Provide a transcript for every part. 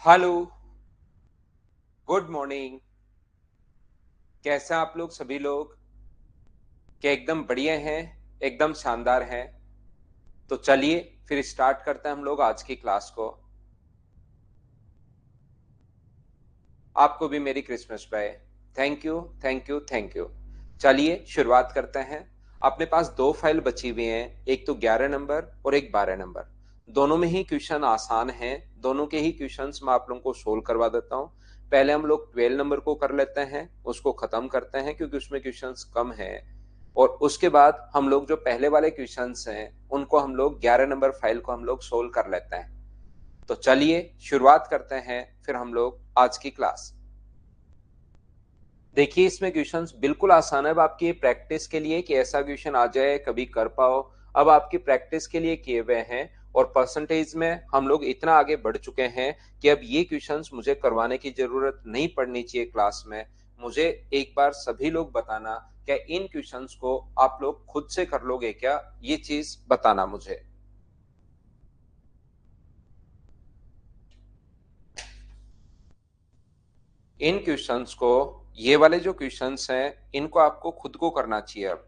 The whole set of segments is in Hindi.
हेलो। Good morning. कैसे हैं आप लोग सभी लोग? क्या एकदम बढ़िया हैं? एकदम शानदार हैं। तो चलिए फिर स्टार्ट करते हैं हम लोग आज की क्लास को। आपको भी merry Christmas bye. Thank you, thank you, thank you. चलिए शुरुआत करते हैं। अपने पास दो फाइल बची हुई हैं, एक तो 11 नंबर और एक 12 नंबर। दोनों में ही क्वेश्चन आसान हैं। दोनों के ही क्वेश्चंस मैं आप लोगों को सोल्व करवा देता हूं। पहले हम लोग 12 नंबर को कर लेते हैं, उसको खत्म करते हैं क्योंकि उसमें क्वेश्चंस कम हैं। और उसके बाद हम लोग जो पहले वाले क्वेश्चंस हैं उनको हम लोग 11 नंबर फाइल को हम लोग सोल्व कर लेते हैं। तो चलिए शुरुआत करते हैं फिर हम लोग आज की क्लास। देखिए इसमें क्वेश्चंस बिल्कुल आसान है। अब आपकी प्रैक्टिस के लिए कि ऐसा क्वेश्चन आ जाए कभी कर पाओ, अब आपकी प्रैक्टिस के लिए किए हुए हैं। और परसेंटेज में हम लोग इतना आगे बढ़ चुके हैं कि अब ये क्वेश्चंस मुझे करवाने की जरूरत नहीं पड़नी चाहिए क्लास में। मुझे एक बार सभी लोग बताना, क्या इन क्वेश्चंस को आप लोग खुद से कर लोगे क्या? ये चीज बताना मुझे। इन क्वेश्चंस को, ये वाले जो क्वेश्चंस हैं इनको आपको खुद को करना चाहिए अब।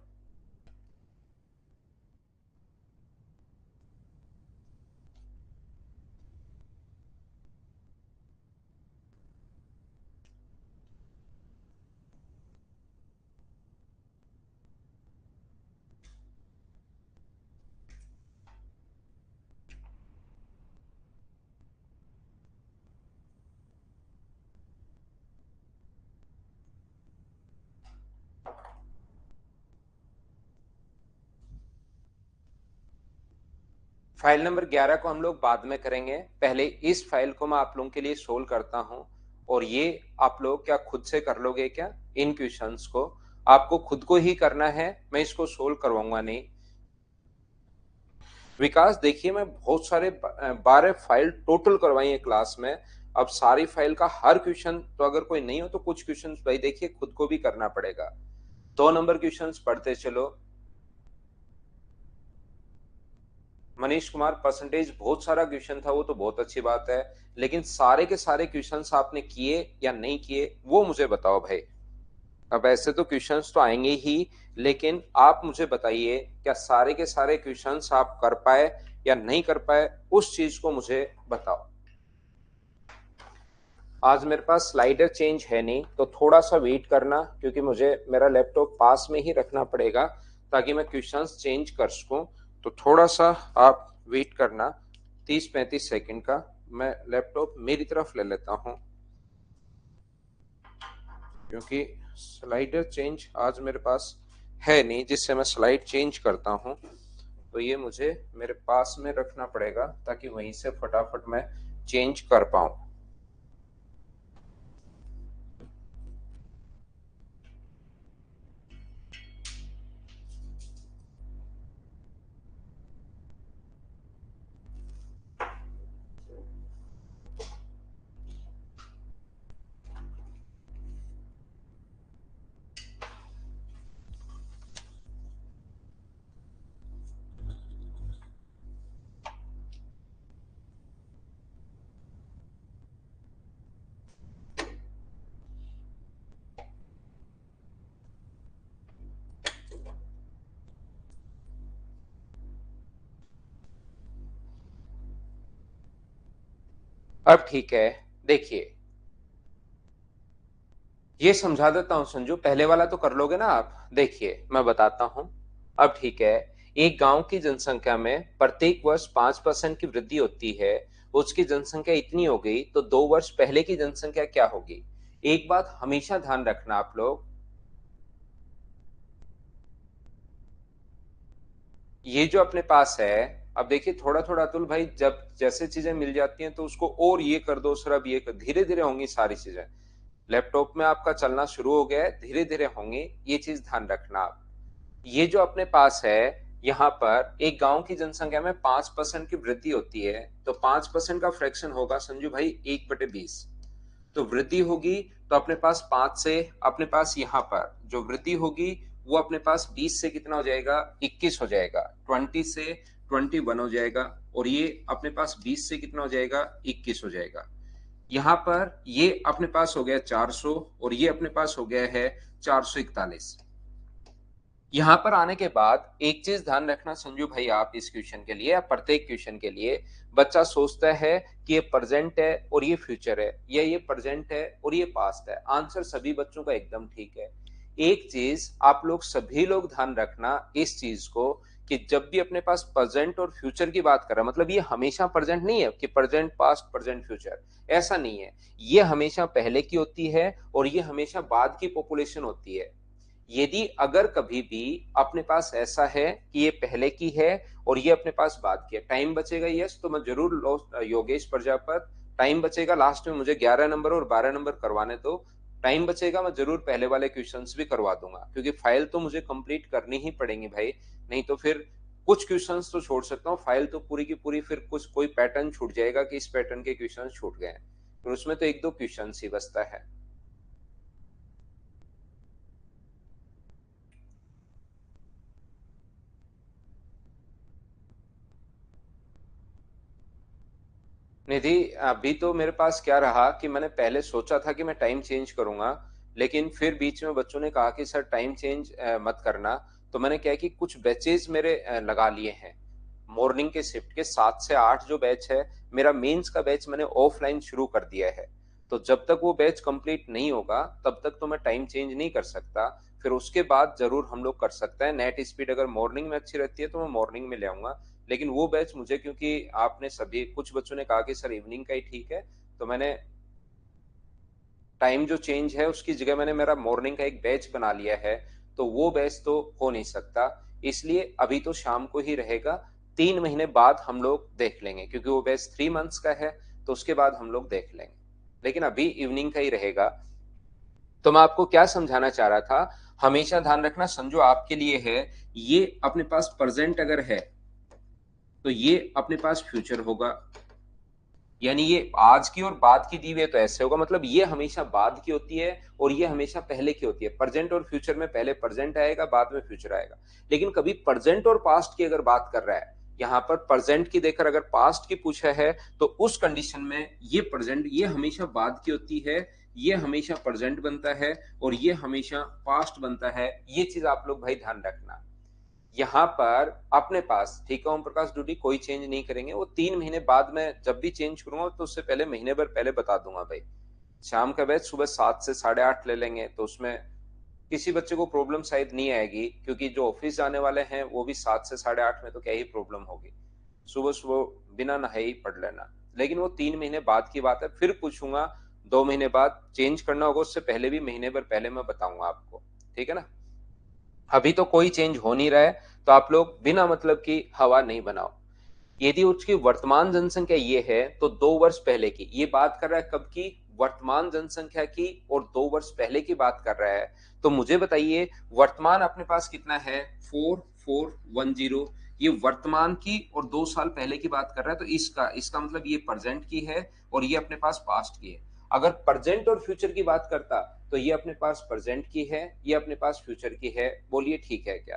फाइल नंबर 11 को हम लोग बाद में करेंगे, पहले इस फाइल को मैं आप लोगों के लिए सोल्व करता हूं। और ये आप लोग क्या खुद से कर लोगे क्या? इन क्वेश्चंस को आपको खुद को ही करना है, मैं इसको सोल्व करवाऊंगा नहीं। विकास देखिए, मैं बहुत सारे 12 फाइल टोटल करवाई है क्लास में। अब सारी फाइल का हर क्वेश्चन तो अगर कोई नहीं हो तो कुछ क्वेश्चन भाई देखिए खुद को भी करना पड़ेगा। 2 नंबर क्वेश्चंस पढ़ते चलो। मनीष कुमार, परसेंटेज बहुत सारा क्वेश्चन था वो तो बहुत अच्छी बात है, लेकिन सारे के सारे क्वेश्चंस आपने किए या नहीं किए वो मुझे बताओ भाई। अब ऐसे तो क्वेश्चंस तो आएंगे ही, लेकिन आप मुझे बताइए क्या सारे के सारे क्वेश्चंस आप कर पाए या नहीं कर पाए, उस चीज को मुझे बताओ। आज मेरे पास स्लाइडर चेंज है नहीं, तो थोड़ा सा वेट करना क्योंकि मुझे मेरा लैपटॉप पास में ही रखना पड़ेगा ताकि मैं क्वेश्चंस चेंज कर सकूं। तो थोड़ा सा आप वेट करना, 30-35 सेकंड का। मैं लैपटॉप मेरी तरफ ले लेता हूं क्योंकि स्लाइडर चेंज आज मेरे पास है नहीं जिससे मैं स्लाइड चेंज करता हूं। तो ये मुझे मेरे पास में रखना पड़ेगा ताकि वहीं से फटाफट मैं चेंज कर पाऊं। अब ठीक है। देखिए ये समझा देता हूं संजू, पहले वाला तो कर लोगे ना आप? देखिए मैं बताता हूं। अब ठीक है। एक गांव की जनसंख्या में प्रत्येक वर्ष 5% की वृद्धि होती है। उसकी जनसंख्या इतनी हो गई तो 2 वर्ष पहले की जनसंख्या क्या होगी? एक बात हमेशा ध्यान रखना आप लोग, ये जो अपने पास है, अब देखिए थोड़ा थोड़ा अतुल भाई, जब जैसे चीजें मिल जाती हैं तो उसको और ये कर दो सर, अब ये कर, धीरे धीरे होंगी सारी चीजें। लैपटॉप में आपका चलना शुरू हो गया है, धीरे धीरे होंगी, ये चीज ध्यान रखना आप। ये जो अपने पास है, यहाँ पर एक गांव की जनसंख्या में 5% की वृद्धि होती है, तो 5% का फ्रैक्शन होगा संजू भाई 1/20। तो वृद्धि होगी तो अपने पास 5 से, अपने पास यहाँ पर जो वृद्धि होगी वो अपने पास 20 से कितना हो जाएगा? 21 हो जाएगा। 20 से 21 हो जाएगा। और ये अपने पास 20 से कितना हो जाएगा? 21 हो जाएगा। यहां पर ये अपने पास हो गया 400 और ये अपने पास हो गया है 441। यहां पर आने के बाद एक चीज ध्यान रखना संजू भाई, आप इस क्वेश्चन के लिए या प्रत्येक क्वेश्चन के लिए बच्चा सोचता है कि ये प्रेजेंट है और ये फ्यूचर है, या ये प्रेजेंट है और ये पास्ट है। आंसर सभी बच्चों का एकदम ठीक है। एक चीज आप लोग सभी लोग ध्यान रखना इस चीज को, कि जब भी अपने पास प्रेजेंट और फ्यूचर की बात कर रहा है, मतलब ये हमेशा प्रेजेंट नहीं है कि प्रेजेंट पास्ट प्रेजेंट फ्यूचर, ऐसा नहीं है। ये हमेशा पहले की होती है और ये हमेशा बाद की पॉपुलेशन होती है। यदि अगर कभी भी अपने पास ऐसा है कि ये पहले की है और ये अपने पास बाद की है, टाइम बचेगा यस, तो मैं जरूर योगेश प्रजापत, टाइम बचेगा लास्ट में मुझे 11 नंबर और 12 नंबर करवाने दो। टाइम बचेगा मैं जरूर पहले वाले क्वेश्चंस भी करवा दूंगा, क्योंकि फाइल तो मुझे कंप्लीट करनी ही पड़ेगी भाई, नहीं तो फिर कुछ क्वेश्चंस तो छोड़ सकता हूँ, फाइल तो पूरी की पूरी फिर कुछ कोई पैटर्न छूट जाएगा कि इस पैटर्न के क्वेश्चन छूट गए, फिर उसमें तो एक दो क्वेश्चन ही बचता है। निधि, अभी तो मेरे पास क्या रहा कि मैंने पहले सोचा था कि मैं टाइम चेंज करूंगा, लेकिन फिर बीच में बच्चों ने कहा कि सर टाइम चेंज मत करना। तो मैंने क्या कि कुछ बैचेज मेरे लगा लिए हैं। मॉर्निंग के शिफ्ट के 7 से 8 जो बैच है, मेरा मेंस का बैच मैंने ऑफलाइन शुरू कर दिया है। तो जब तक वो बैच कंप्लीट नहीं होगा तब तक तो मैं टाइम चेंज नहीं कर सकता। फिर उसके बाद जरूर हम लोग कर सकते हैं। नेट स्पीड अगर मॉर्निंग में अच्छी रहती है तो मैं मॉर्निंग में ले आऊंगा, लेकिन वो बैच मुझे, क्योंकि आपने सभी कुछ बच्चों ने कहा कि सर इवनिंग का ही ठीक है, तो मैंने टाइम जो चेंज है उसकी जगह मैंने मेरा मॉर्निंग का एक बैच बना लिया है। तो वो बैच तो हो नहीं सकता, इसलिए अभी तो शाम को ही रहेगा। 3 महीने बाद हम लोग देख लेंगे, क्योंकि वो बैच 3 मंथ्स का है, तो उसके बाद हम लोग देख लेंगे, लेकिन अभी इवनिंग का ही रहेगा। तो मैं आपको क्या समझाना चाह रहा था, हमेशा ध्यान रखना संजू आपके लिए है, ये अपने पास प्रेजेंट अगर है तो ये अपने पास फ्यूचर होगा, यानी ये आज की और बाद की दी हुई है तो ऐसे होगा, मतलब ये हमेशा बाद की होती है और ये हमेशा पहले की होती है। प्रेजेंट और फ्यूचर में पहले प्रेजेंट आएगा, बाद में फ्यूचर आएगा। लेकिन कभी प्रेजेंट और पास्ट की अगर बात कर रहा है, यहाँ पर प्रेजेंट की देखकर अगर पास्ट की पूछा है, तो उस कंडीशन में ये प्रेजेंट ये हमेशा बाद की होती है, ये हमेशा प्रेजेंट बनता है और ये हमेशा पास्ट बनता है। ये चीज आप लोग भाई ध्यान रखना। यहाँ पर अपने पास ठीक है, ओम प्रकाश डूडी कोई चेंज नहीं करेंगे, वो 3 महीने बाद में जब भी चेंज करूंगा तो उससे पहले महीने भर पहले बता दूंगा भाई। शाम का बैच सुबह 7 से 8:30 ले लेंगे, तो उसमें किसी बच्चे को प्रॉब्लम शायद नहीं आएगी, क्योंकि जो ऑफिस जाने वाले हैं वो भी 7 से 8:30 में, तो क्या ही प्रॉब्लम होगी। सुबह सुबह बिना नहाए ही पढ़ लेना। लेकिन वो 3 महीने बाद की बात है, फिर पूछूंगा 2 महीने बाद चेंज करना होगा, उससे पहले भी महीने भर पहले मैं बताऊंगा आपको, ठीक है ना। अभी तो कोई चेंज हो नहीं रहा है, तो आप लोग बिना मतलब की हवा नहीं बनाओ। यदि उसकी वर्तमान जनसंख्या ये है तो 2 वर्ष पहले की ये बात कर रहा है, कब की, वर्तमान जनसंख्या की, और 2 वर्ष पहले की बात कर रहा है। तो मुझे बताइए वर्तमान अपने पास कितना है, 4410। ये वर्तमान की और 2 साल पहले की बात कर रहा है, तो इसका इसका मतलब ये प्रेजेंट की है और ये अपने पास पास्ट की है। अगर प्रेजेंट और फ्यूचर की बात करता तो ये अपने पास प्रेजेंट की है, ये अपने पास फ्यूचर की है। बोलिए ठीक है क्या।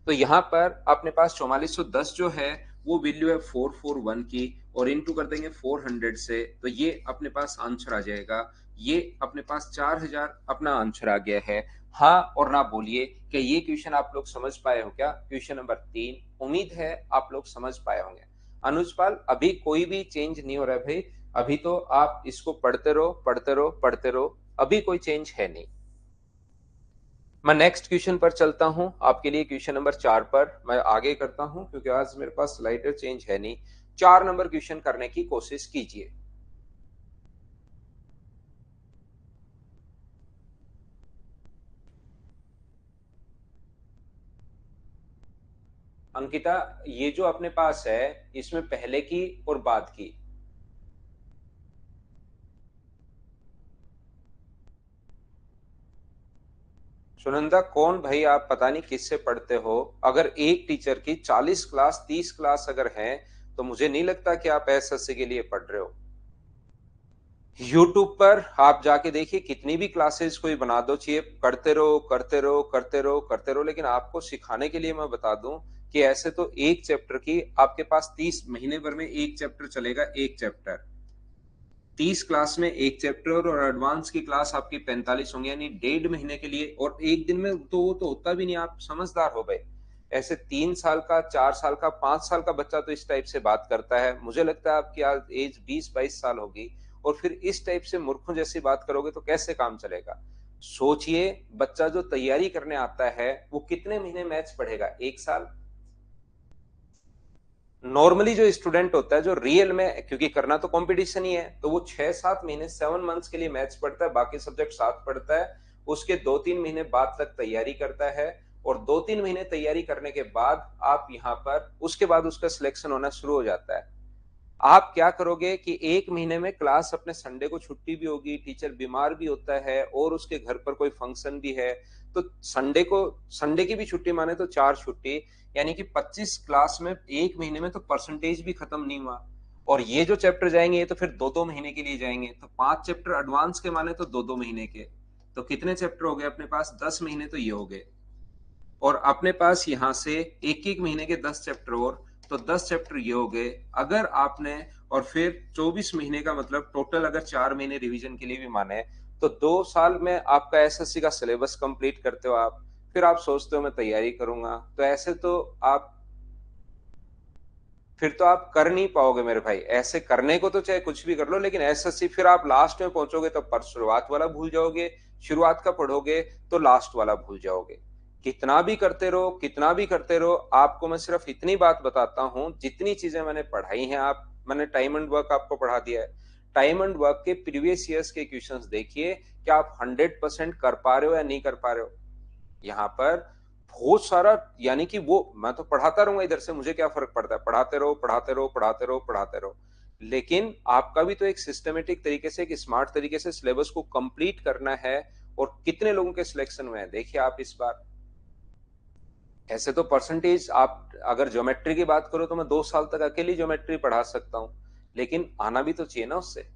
तो यहाँ पर अपने पास 4410 जो है वो वैल्यू है 441 की, और इनटू कर देंगे 400 से, तो ये अपने पास आंसर आ जाएगा। ये अपने पास 4000 अपना आंसर आ गया है। हाँ और ना बोलिए कि ये क्वेश्चन आप लोग समझ पाए हो क्या, क्वेश्चन नंबर 3, उम्मीद है आप लोग समझ पाए होंगे। अनुज पाल, अभी कोई भी चेंज नहीं हो रहा है भाई, अभी तो आप इसको पढ़ते रहो पढ़ते रहो पढ़ते रहो, अभी कोई चेंज है नहीं। मैं नेक्स्ट क्वेश्चन पर चलता हूं, आपके लिए क्वेश्चन नंबर 4 पर मैं आगे करता हूं, क्योंकि आज मेरे पास स्लाइडर चेंज है नहीं। 4 नंबर क्वेश्चन करने की कोशिश कीजिए। अंकिता, ये जो अपने पास है इसमें पहले की और बाद की, सुनंदा कौन भाई, आप पता नहीं किससे पढ़ते हो। अगर एक टीचर की 40 क्लास 30 क्लास अगर है, तो मुझे नहीं लगता कि आप एसएससी के लिए पढ़ रहे हो। यूट्यूब पर आप जाके देखिए, कितनी भी क्लासेस कोई बना दो, चाहिए करते रहो करते रहो करते रहो करते रहो, लेकिन आपको सिखाने के लिए मैं बता दूं कि ऐसे तो एक चैप्टर की आपके पास 30 महीने भर में एक चैप्टर चलेगा, एक चैप्टर। 30 क्लास में एक चैप्टर और एडवांस की क्लास आपकी 45 होंगी, यानी 1.5 महीने के लिए, और एक दिन में तो वो तो होता भी नहीं, आप समझदार हो गए। ऐसे 3 साल का, 4 साल का, 5 साल का बच्चा तो इस टाइप से बात करता है। मुझे लगता है आपकी आज एज 20-22 साल होगी, और फिर इस टाइप से मूर्खों जैसी बात करोगे तो कैसे काम चलेगा। सोचिए, बच्चा जो तैयारी करने आता है वो कितने महीने मैथ्स पढ़ेगा, 1 साल। नॉर्मली जो स्टूडेंट होता है जो रियल में, क्योंकि करना तो कंपटीशन ही है, तो वो 6-7 महीने, 7 मंथ्स के लिए मैथ्स पढ़ता है, बाकी सब्जेक्ट साथ पढ़ता है। उसके 2-3 महीने बाद तक तैयारी करता है, और 2-3 महीने तैयारी करने के बाद आप यहाँ पर, उसके बाद उसका सिलेक्शन होना शुरू हो जाता है। आप क्या करोगे कि 1 महीने में क्लास, अपने संडे को छुट्टी भी होगी, टीचर बीमार भी होता है, और उसके घर पर कोई फंक्शन भी है, तो संडे को, संडे की भी छुट्टी माने तो 4 छुट्टी, यानी कि 25 क्लास में 1 महीने में तो परसेंटेज भी खत्म नहीं हुआ। और ये जो चैप्टर जाएंगे ये तो फिर 2-2 महीने के लिए जाएंगे, तो 5 चैप्टर एडवांस के माने तो 2-2 महीने के, तो कितने चैप्टर हो गए अपने पास, 10 महीने तो ये हो गए। और अपने पास यहाँ से 1-1 महीने के 10 चैप्टर, और तो 10 चैप्टर ये हो गए। अगर आपने, और फिर 24 महीने का मतलब टोटल, अगर 4 महीने रिवीजन के लिए भी माने, तो 2 साल में आपका एसएससी का सिलेबस कंप्लीट करते हो आप। फिर आप सोचते हो मैं तैयारी करूंगा, तो ऐसे तो आप, फिर तो आप कर नहीं पाओगे मेरे भाई। ऐसे करने को तो चाहे कुछ भी कर लो, लेकिन एसएससी फिर आप लास्ट में पहुंचोगे तो पर शुरुआत वाला भूल जाओगे, शुरुआत का पढ़ोगे तो लास्ट वाला भूल जाओगे। कितना भी करते रहो, कितना भी करते रहो, आपको मैं सिर्फ इतनी बात बताता हूं, जितनी चीजें मैंने पढ़ाई हैं, आप, मैंने टाइम एंड वर्क आपको पढ़ा दिया है। टाइम एंड वर्क के प्रीवियस ईयर्स के क्वेश्चंस देखिए कि आप 100% कर पा रहे हो या नहीं कर पा रहे हो। यहाँ पर बहुत सारा, यानी कि वो मैं तो पढ़ाता रहूंगा इधर से, मुझे क्या फर्क पड़ता है, पढ़ाते रहो, पढ़ाते रहो, पढ़ाते रहो, पढ़ाते रहो। लेकिन आपका भी तो एक सिस्टमेटिक तरीके से, एक स्मार्ट तरीके से सिलेबस को कंप्लीट करना है। और कितने लोगों के सिलेक्शन हुए हैं देखिए आप इस बार। ऐसे तो परसेंटेज, आप अगर ज्योमेट्री की बात करो तो मैं 2 साल तक अकेली ज्योमेट्री पढ़ा सकता हूं, लेकिन आना भी तो चाहिए ना उससे।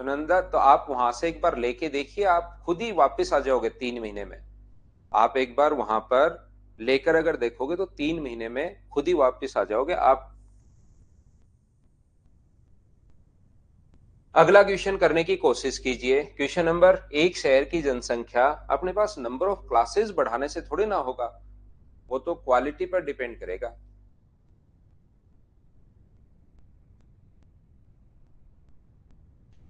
सुनंदा, तो आप वहां से एक बार लेके देखिए, आप खुद ही वापस आ जाओगे 3 महीने में। आप एक बार वहां पर लेकर अगर देखोगे तो 3 महीने में खुद ही वापस आ जाओगे आप। अगला क्वेश्चन करने की कोशिश कीजिए। क्वेश्चन नंबर, एक शहर की जनसंख्या, अपने पास नंबर ऑफ क्लासेस बढ़ाने से थोड़ी ना होगा, वो तो क्वालिटी पर डिपेंड करेगा।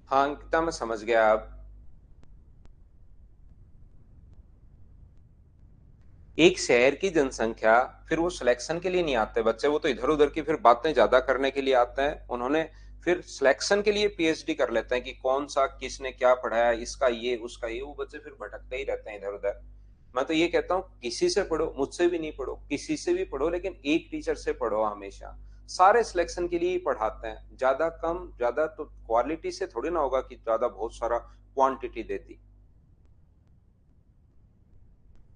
हाँ अंकिता, मैं समझ गया। आप, एक शहर की जनसंख्या, फिर वो सिलेक्शन के लिए नहीं आते बच्चे, वो तो इधर उधर की फिर बातें ज्यादा करने के लिए आते हैं। उन्होंने फिर सिलेक्शन के लिए पीएचडी कर लेते हैं कि कौन सा, किसने क्या पढ़ाया, इसका ये, उसका ये, वो बच्चे फिर भटकते ही रहते हैं इधर उधर। मैं तो ये कहता हूँ किसी से पढ़ो, मुझसे भी नहीं पढ़ो, किसी से भी पढ़ो, लेकिन एक टीचर से पढ़ो हमेशा। सारे सिलेक्शन के लिए ही पढ़ाते हैं, ज्यादा कम ज्यादा तो क्वालिटी से थोड़ी ना होगा कि ज्यादा बहुत सारा क्वांटिटी देती।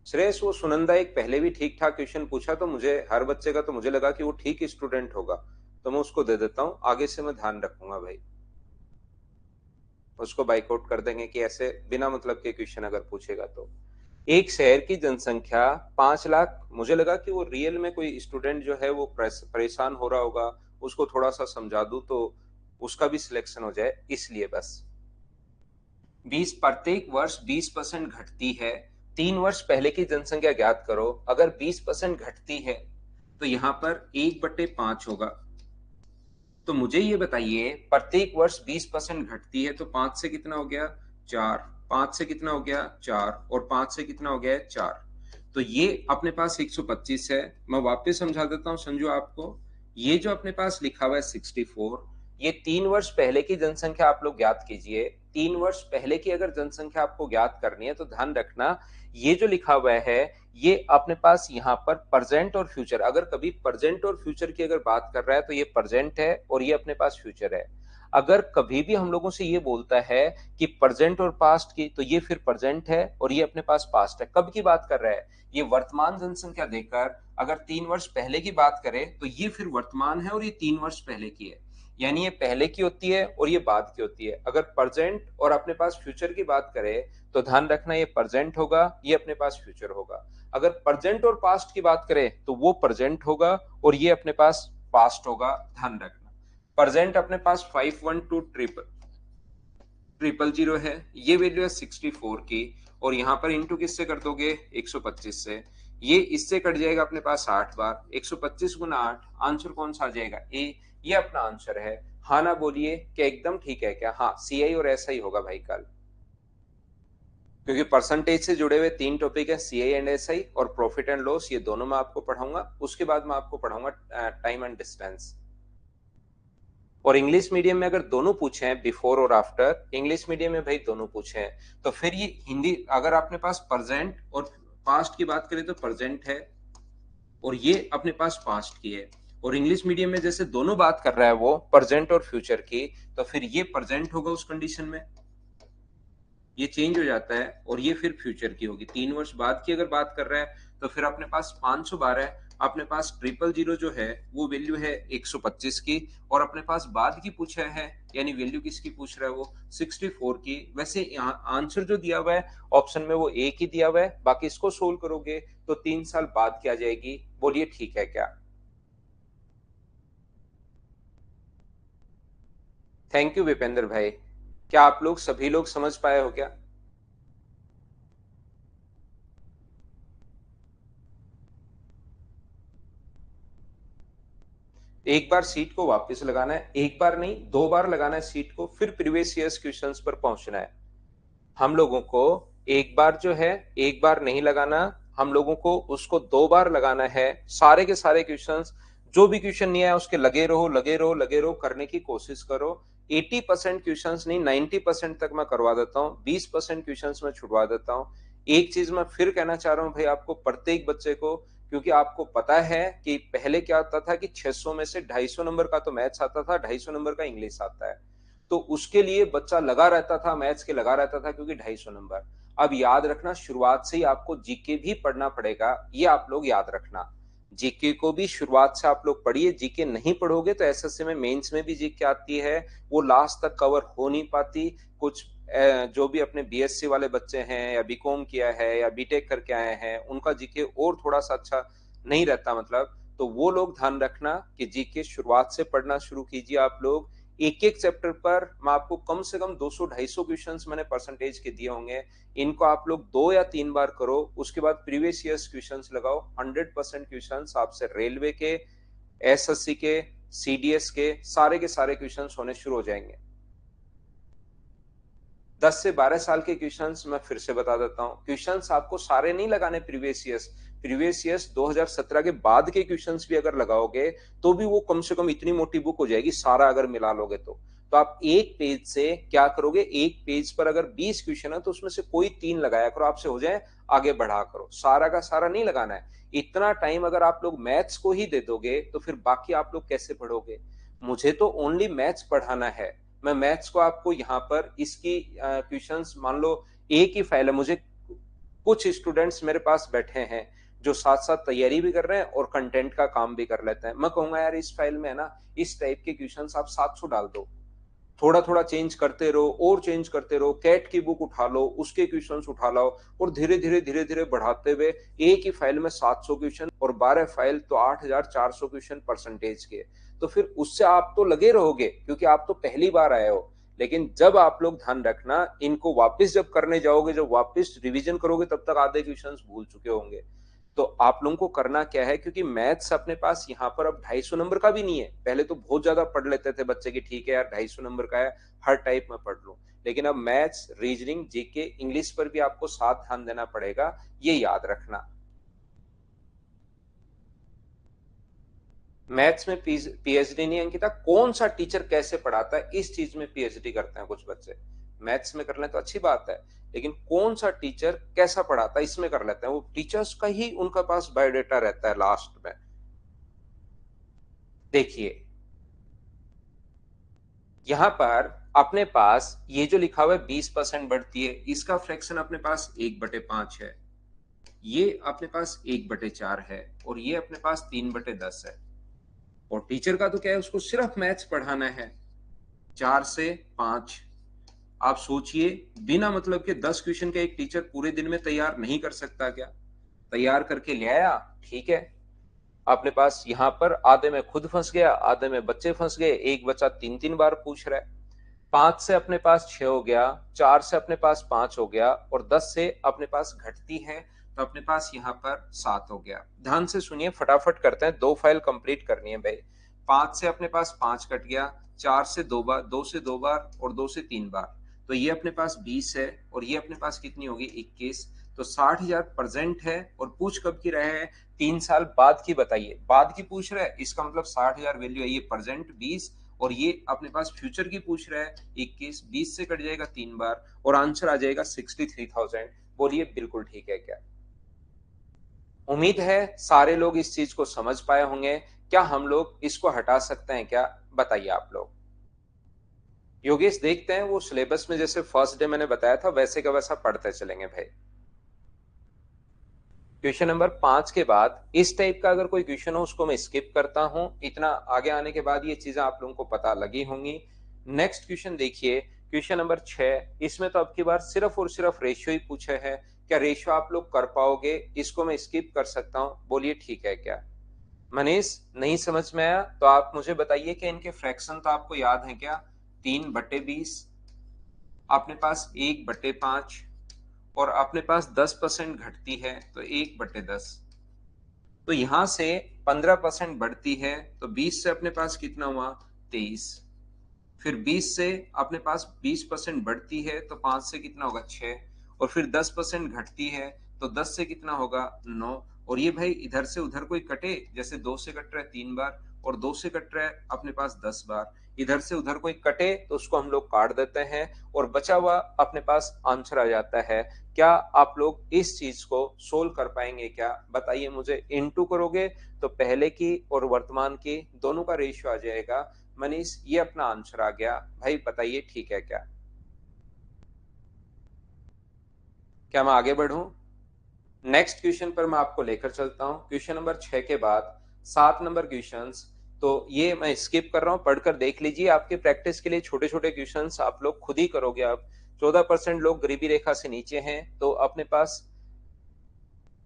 श्रेयस, वो सुनंदा एक पहले भी ठीक ठाक क्वेश्चन पूछा, तो मुझे हर बच्चे का, तो मुझे लगा कि वो ठीक स्टूडेंट होगा, तो मैं उसको दे देता हूँ। आगे से मैं ध्यान रखूंगा भाई, उसको बाइक आउट कर देंगे कि ऐसे बिना मतलब के क्वेश्चन अगर पूछेगा तो। एक शहर की जनसंख्या 5 लाख, मुझे लगा कि वो रियल में कोई स्टूडेंट जो है वो परेशान हो रहा होगा, उसको थोड़ा सा समझा दूं तो उसका भी सिलेक्शन हो जाए, इसलिए बस। 20 प्रत्येक वर्ष 20% घटती है। 3 वर्ष पहले की जनसंख्या ज्ञात करो। अगर 20% घटती है तो यहाँ पर 1/5 होगा। तो मुझे ये बताइए, प्रत्येक वर्ष 20% घटती है, तो 5 से कितना हो गया, 4। 5 से कितना हो गया, 4, और 5 से कितना हो गया, 4। तो ये अपने पास 125 है। मैं वापस समझा देता हूँ संजू आपको। ये जो अपने पास लिखा हुआ है 64, ये 3 वर्ष पहले की जनसंख्या आप लोग ज्ञात कीजिए। 3 वर्ष पहले की अगर जनसंख्या आपको ज्ञात करनी है तो ध्यान रखना, ये जो लिखा हुआ है ये अपने पास यहाँ पर प्रेजेंट और फ्यूचर, अगर कभी प्रेजेंट और फ्यूचर की अगर बात कर रहा है तो ये प्रेजेंट है, और ये अपने पास फ्यूचर है। अगर कभी भी हम लोगों से ये बोलता है कि प्रेजेंट और पास्ट की, तो ये फिर प्रेजेंट है, और ये अपने पास पास्ट है। कब की बात कर रहा है, ये वर्तमान जनसंख्या देकर अगर 3 वर्ष पहले की बात करें तो ये फिर वर्तमान है, और ये 3 वर्ष पहले की है। यानी ये पहले की होती है और ये बाद की होती है। अगर प्रेजेंट और अपने पास फ्यूचर की बात करें तो ध्यान रखना ये प्रेजेंट होगा, ये अपने पास फ्यूचर होगा। अगर प्रेजेंट और पास्ट की बात करें तो वो प्रेजेंट होगा और ये अपने पास पास्ट होगा। ध्यान रखना प्रेजेंट अपने पास 512 ट्रिपल जीरो है, ये वैल्यू है 64 की, और यहाँ पर इंटू किससे कर दोगे 125 से, ये इससे कट जाएगा अपने पास 8 बार, 125 गुना 8, आंसर कौन सा आ जाएगा ए, ये अपना आंसर है। हाँ ना बोलिए क्या एकदम ठीक है क्या? हाँ सी आई और ऐसा ही होगा भाई कल, क्योंकि परसेंटेज से जुड़े हुए 3 टॉपिक है, सी आई एंड एस आई और प्रॉफिट एंड लॉस, ये दोनों मैं आपको पढ़ाऊंगा। उसके बाद मैं आपको पढ़ाऊंगा टाइम एंड डिस्टेंस। और इंग्लिश मीडियम में अगर दोनों पूछे हैं बिफोर और आफ्टर, इंग्लिश मीडियम में भाई दोनों पूछे हैं तो फिर ये हिंदी अगर आपने पास प्रेजेंट और पास्ट की बात करें तो प्रेजेंट है और ये अपने पास पास्ट की है, और इंग्लिश मीडियम में जैसे दोनों बात कर रहा है वो प्रेजेंट और फ्यूचर की, तो फिर ये प्रेजेंट होगा उस कंडीशन में, ये चेंज हो जाता है और ये फिर फ्यूचर की होगी। 3 वर्ष बाद की अगर बात कर रहा है तो फिर अपने पास 512 है, अपने पास ट्रिपल जीरो जो है वो वैल्यू है 125 की, और अपने पास बाद की पूछा है यानी वैल्यू किसकी पूछ रहा है वो 64 की। वैसे यहाँ आंसर जो दिया हुआ है ऑप्शन में वो एक ही दिया हुआ है, बाकी इसको सोल्व करोगे तो 3 साल बाद की आ जाएगी। बोलिए ठीक है क्या? थैंक यू विपेंद्र भाई। क्या आप लोग सभी लोग समझ पाए हो क्या? एक बार सीट को वापस लगाना है, एक बार नहीं 2 बार लगाना है सीट को, फिर प्रीवियस ईयर्स क्वेश्चंस पर पहुंचना है। हम लोगों को एक बार जो है एक बार नहीं लगाना, हम लोगों को उसको 2 बार लगाना है। सारे के सारे क्वेश्चंस, जो भी क्वेश्चन नहीं आया उसके लगे रहो लगे रहो लगे रहो, करने की कोशिश करो। 80% क्वेश्चन नहीं 90% तक मैं करवा देता हूँ, 20% क्वेश्चन मैं छुड़वा देता हूँ। एक चीज मैं फिर कहना चाह रहा हूँ भाई आपको, प्रत्येक बच्चे को, क्योंकि आपको पता है कि पहले क्या होता था कि 600 में से 250 नंबर का तो मैथ्स आता था, 250 नंबर का इंग्लिश आता है, तो उसके लिए बच्चा लगा रहता था, मैथ्स के लगा रहता था क्योंकि 250 नंबर। अब याद रखना शुरुआत से ही आपको जीके भी पढ़ना पड़ेगा, ये आप लोग याद रखना। जीके को भी शुरुआत से आप लोग पढ़िए, जीके नहीं पढ़ोगे तो एसएससी में मेंस में भी जीके आती है, वो लास्ट तक कवर हो नहीं पाती। कुछ जो भी अपने बीएससी वाले बच्चे हैं या बीकॉम किया है या बीटेक करके आए हैं उनका जीके और थोड़ा सा अच्छा नहीं रहता, मतलब तो वो लोग ध्यान रखना कि जीके शुरुआत से पढ़ना शुरू कीजिए आप लोग। एक एक चैप्टर पर मैं आपको कम से कम 200-250 क्वेश्चंस मैंने परसेंटेज के दिए होंगे, इनको आप लोग 2 या 3 बार करो, उसके बाद प्रीवियस ईयर्स क्वेश्चंस लगाओ। 100% क्वेश्चंस आपसे रेलवे के, एसएससी के, सीडीएस के सारे क्वेश्चंस होने शुरू हो जाएंगे। 10 से 12 साल के क्वेश्चंस मैं फिर से बता देता हूँ, क्वेश्चंस आपको सारे नहीं लगाने प्रीवियस ईयर्स 2017 के बाद के क्वेश्चंस भी अगर लगाओगे तो भी वो कम से कम इतनी मोटी बुक हो जाएगी, सारा अगर मिला लोगे तो आप एक पेज से क्या करोगे, एक पेज पर अगर 20 क्वेश्चन है तो उसमें से कोई 3 लगाया करो, आपसे हो जाए आगे बढ़ा करो, सारा का सारा नहीं लगाना है। इतना टाइम अगर आप लोग मैथ्स को ही दे दोगे तो फिर बाकी आप लोग कैसे पढ़ोगे? मुझे तो ओनली मैथ्स पढ़ाना है, मैं मैथ्स को आपको यहाँ पर इसकी क्वेश्चंस मान लो एक ही फाइल है, मुझे कुछ स्टूडेंट्स मेरे पास बैठे हैं जो साथ साथ तैयारी भी कर रहे हैं और कंटेंट का काम भी कर लेते हैं। मैं कहूंगा यार इस फाइल में है ना इस टाइप के क्वेश्चंस आप 700 डाल दो, थोड़ा थोड़ा चेंज करते रहो और चेंज करते रहो, कैट की बुक उठा लो उसके क्वेश्चंस उठा लो, और धीरे धीरे बढ़ाते हुए एक ही फाइल में 700 क्वेश्चन और 12 फाइल तो 8400 क्वेश्चन परसेंटेज के, तो फिर उससे आप तो लगे रहोगे क्योंकि आप तो पहली बार आए हो। लेकिन जब आप लोग ध्यान रखना इनको वापस जब करने जाओगे, जब वापस रिवीजन करोगे तब तक आधे क्वेश्चंस भूल चुके होंगे। तो आप लोगों को करना क्या है, क्योंकि मैथ्स अपने पास यहाँ पर अब 250 नंबर का भी नहीं है, पहले तो बहुत ज्यादा पढ़ लेते थे बच्चे की ठीक है यार 250 नंबर का है हर टाइप में पढ़ लो, लेकिन अब मैथ्स रीजनिंग जीके इंग्लिश पर भी आपको साथ ध्यान देना पड़ेगा, ये याद रखना। मैथ्स में पीएचडी नहीं अंकिता, कौन सा टीचर कैसे पढ़ाता है इस चीज में पीएचडी करते हैं कुछ बच्चे, मैथ्स में कर लें तो अच्छी बात है, लेकिन कौन सा टीचर कैसा पढ़ाता है इसमें कर लेते हैं, वो टीचर्स का ही उनका पास बायोडेटा रहता है लास्ट में। देखिए यहां पर अपने पास ये जो लिखा हुआ है 20% बढ़ती है, इसका फ्रैक्शन अपने पास 1/5 है, ये अपने पास 1/4 है, और ये अपने पास 3/10 है। और टीचर का तो क्या है, उसको सिर्फ मैथ्स पढ़ाना है। 4 से 5। आप सोचिए, बिना मतलब के 10 क्वेश्चन का एक टीचर पूरे दिन में तैयार नहीं कर सकता क्या? तैयार करके ले आया, ठीक है। अपने पास यहाँ पर आधे में खुद फंस गया, आधे में बच्चे फंस गए, एक बच्चा 3-3 बार पूछ रहा है। 5 से अपने पास 6 हो गया, 4 से अपने पास 5 हो गया, और 10 से अपने पास घटती है तो अपने पास यहाँ पर 7 हो गया। ध्यान से सुनिए, फटाफट करते हैं, 2 फाइल कंप्लीट करनी है भाई। 5 से अपने पास 5 कट गया, 4 से 2 बार, 2 से 2 बार और 2 से 3 बार, तो ये अपने पास 20 है, और ये अपने पास कितनी होगी, 21। तो 60,000 प्रेजेंट है, और पूछ कब की रहे हैं, 3 साल बाद की बताइए। बाद की पूछ रहा है, इसका मतलब 60,000 वैल्यू है, ये प्रेजेंट 20, और ये अपने पास फ्यूचर की पूछ रहा है 21। 20 से कट जाएगा 3 बार, और आंसर आ जाएगा 63,000। बोलिए बिल्कुल ठीक है क्या? उम्मीद है सारे लोग इस चीज को समझ पाए होंगे। क्या हम लोग इसको हटा सकते हैं क्या? बताइए आप लोग। योगेश, देखते हैं वो सिलेबस में जैसे फर्स्ट डे मैंने बताया था वैसे का वैसा पढ़ते चलेंगे भाई। क्वेश्चन नंबर 5 के बाद इस टाइप का अगर कोई क्वेश्चन हो उसको मैं स्किप करता हूं। इतना आगे आने के बाद ये चीजें आप लोगों को पता लगी होंगी। नेक्स्ट क्वेश्चन देखिए, क्वेश्चन नंबर 6। इसमें तो अब की बार सिर्फ और सिर्फ रेशियो ही पूछे हैं। क्या रेशियो आप लोग कर पाओगे? इसको मैं स्किप कर सकता हूं, बोलिए ठीक है क्या? मनीष, नहीं समझ में आया तो आप मुझे बताइए कि इनके फ्रैक्शन तो आपको याद है क्या? 3/20, अपने पास 1/5, और अपने पास 10% घटती है तो 1/10। तो यहां से 15% बढ़ती है तो 20 से अपने पास कितना हुआ, 23। फिर 20 से अपने पास 20% बढ़ती है तो 5 से कितना होगा, 6। और फिर 10% घटती है तो 10 से कितना होगा, 9। और ये भाई इधर से उधर कोई कटे, जैसे 2 से कट रहा है 3 बार, और 2 से कट रहा है अपने पास 10 बार। इधर से उधर कोई कटे तो उसको हम लोग काट देते हैं, और बचा हुआ अपने पास आंसर आ जाता है। क्या आप लोग इस चीज को सोल्व कर पाएंगे क्या? बताइए मुझे। इनटू करोगे तो पहले की और वर्तमान की दोनों का रेशियो आ जाएगा। मनीष, ये अपना आंसर आ गया भाई, बताइए ठीक है क्या? क्या मैं आगे बढ़ूं? नेक्स्ट क्वेश्चन पर मैं आपको लेकर चलता हूं। क्वेश्चन नंबर 6 के बाद 7 नंबर क्वेश्चंस, तो ये मैं स्किप कर रहा हूं, पढ़कर देख लीजिए। आपके प्रैक्टिस के लिए छोटे छोटे क्वेश्चंस आप लोग खुद ही करोगे। आप 14% लोग गरीबी रेखा से नीचे हैं, तो अपने पास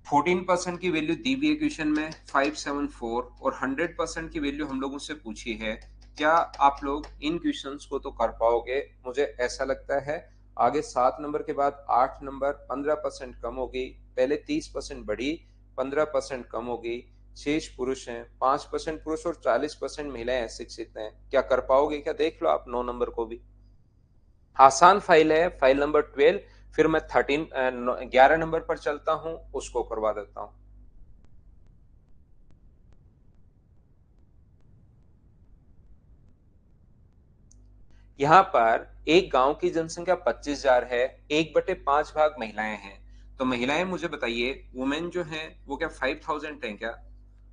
14% की वैल्यू दी हुई है क्वेश्चन में, 574, और 100% की वैल्यू हम लोगों से पूछी है। क्या आप लोग इन क्वेश्चंस को तो कर पाओगे? मुझे ऐसा लगता है। आगे 7 नंबर के बाद 8 नंबर, 15% कम हो गई, पहले 30% बढ़ी, 15% कम हो गई। शेष पुरुष हैं, 5% पुरुष और 40% महिलाएं शिक्षित हैं। क्या कर पाओगे क्या? देख लो आप 9 नंबर को भी, आसान फाइल है, फाइल नंबर 12। फिर मैं 11 नंबर पर चलता हूं, उसको करवा देता हूं। यहाँ पर एक गांव की जनसंख्या 25,000 है, 1/5 भाग महिलाएं हैं। तो महिलाएं मुझे बताइए, वुमेन जो है वो क्या 5,000 है क्या?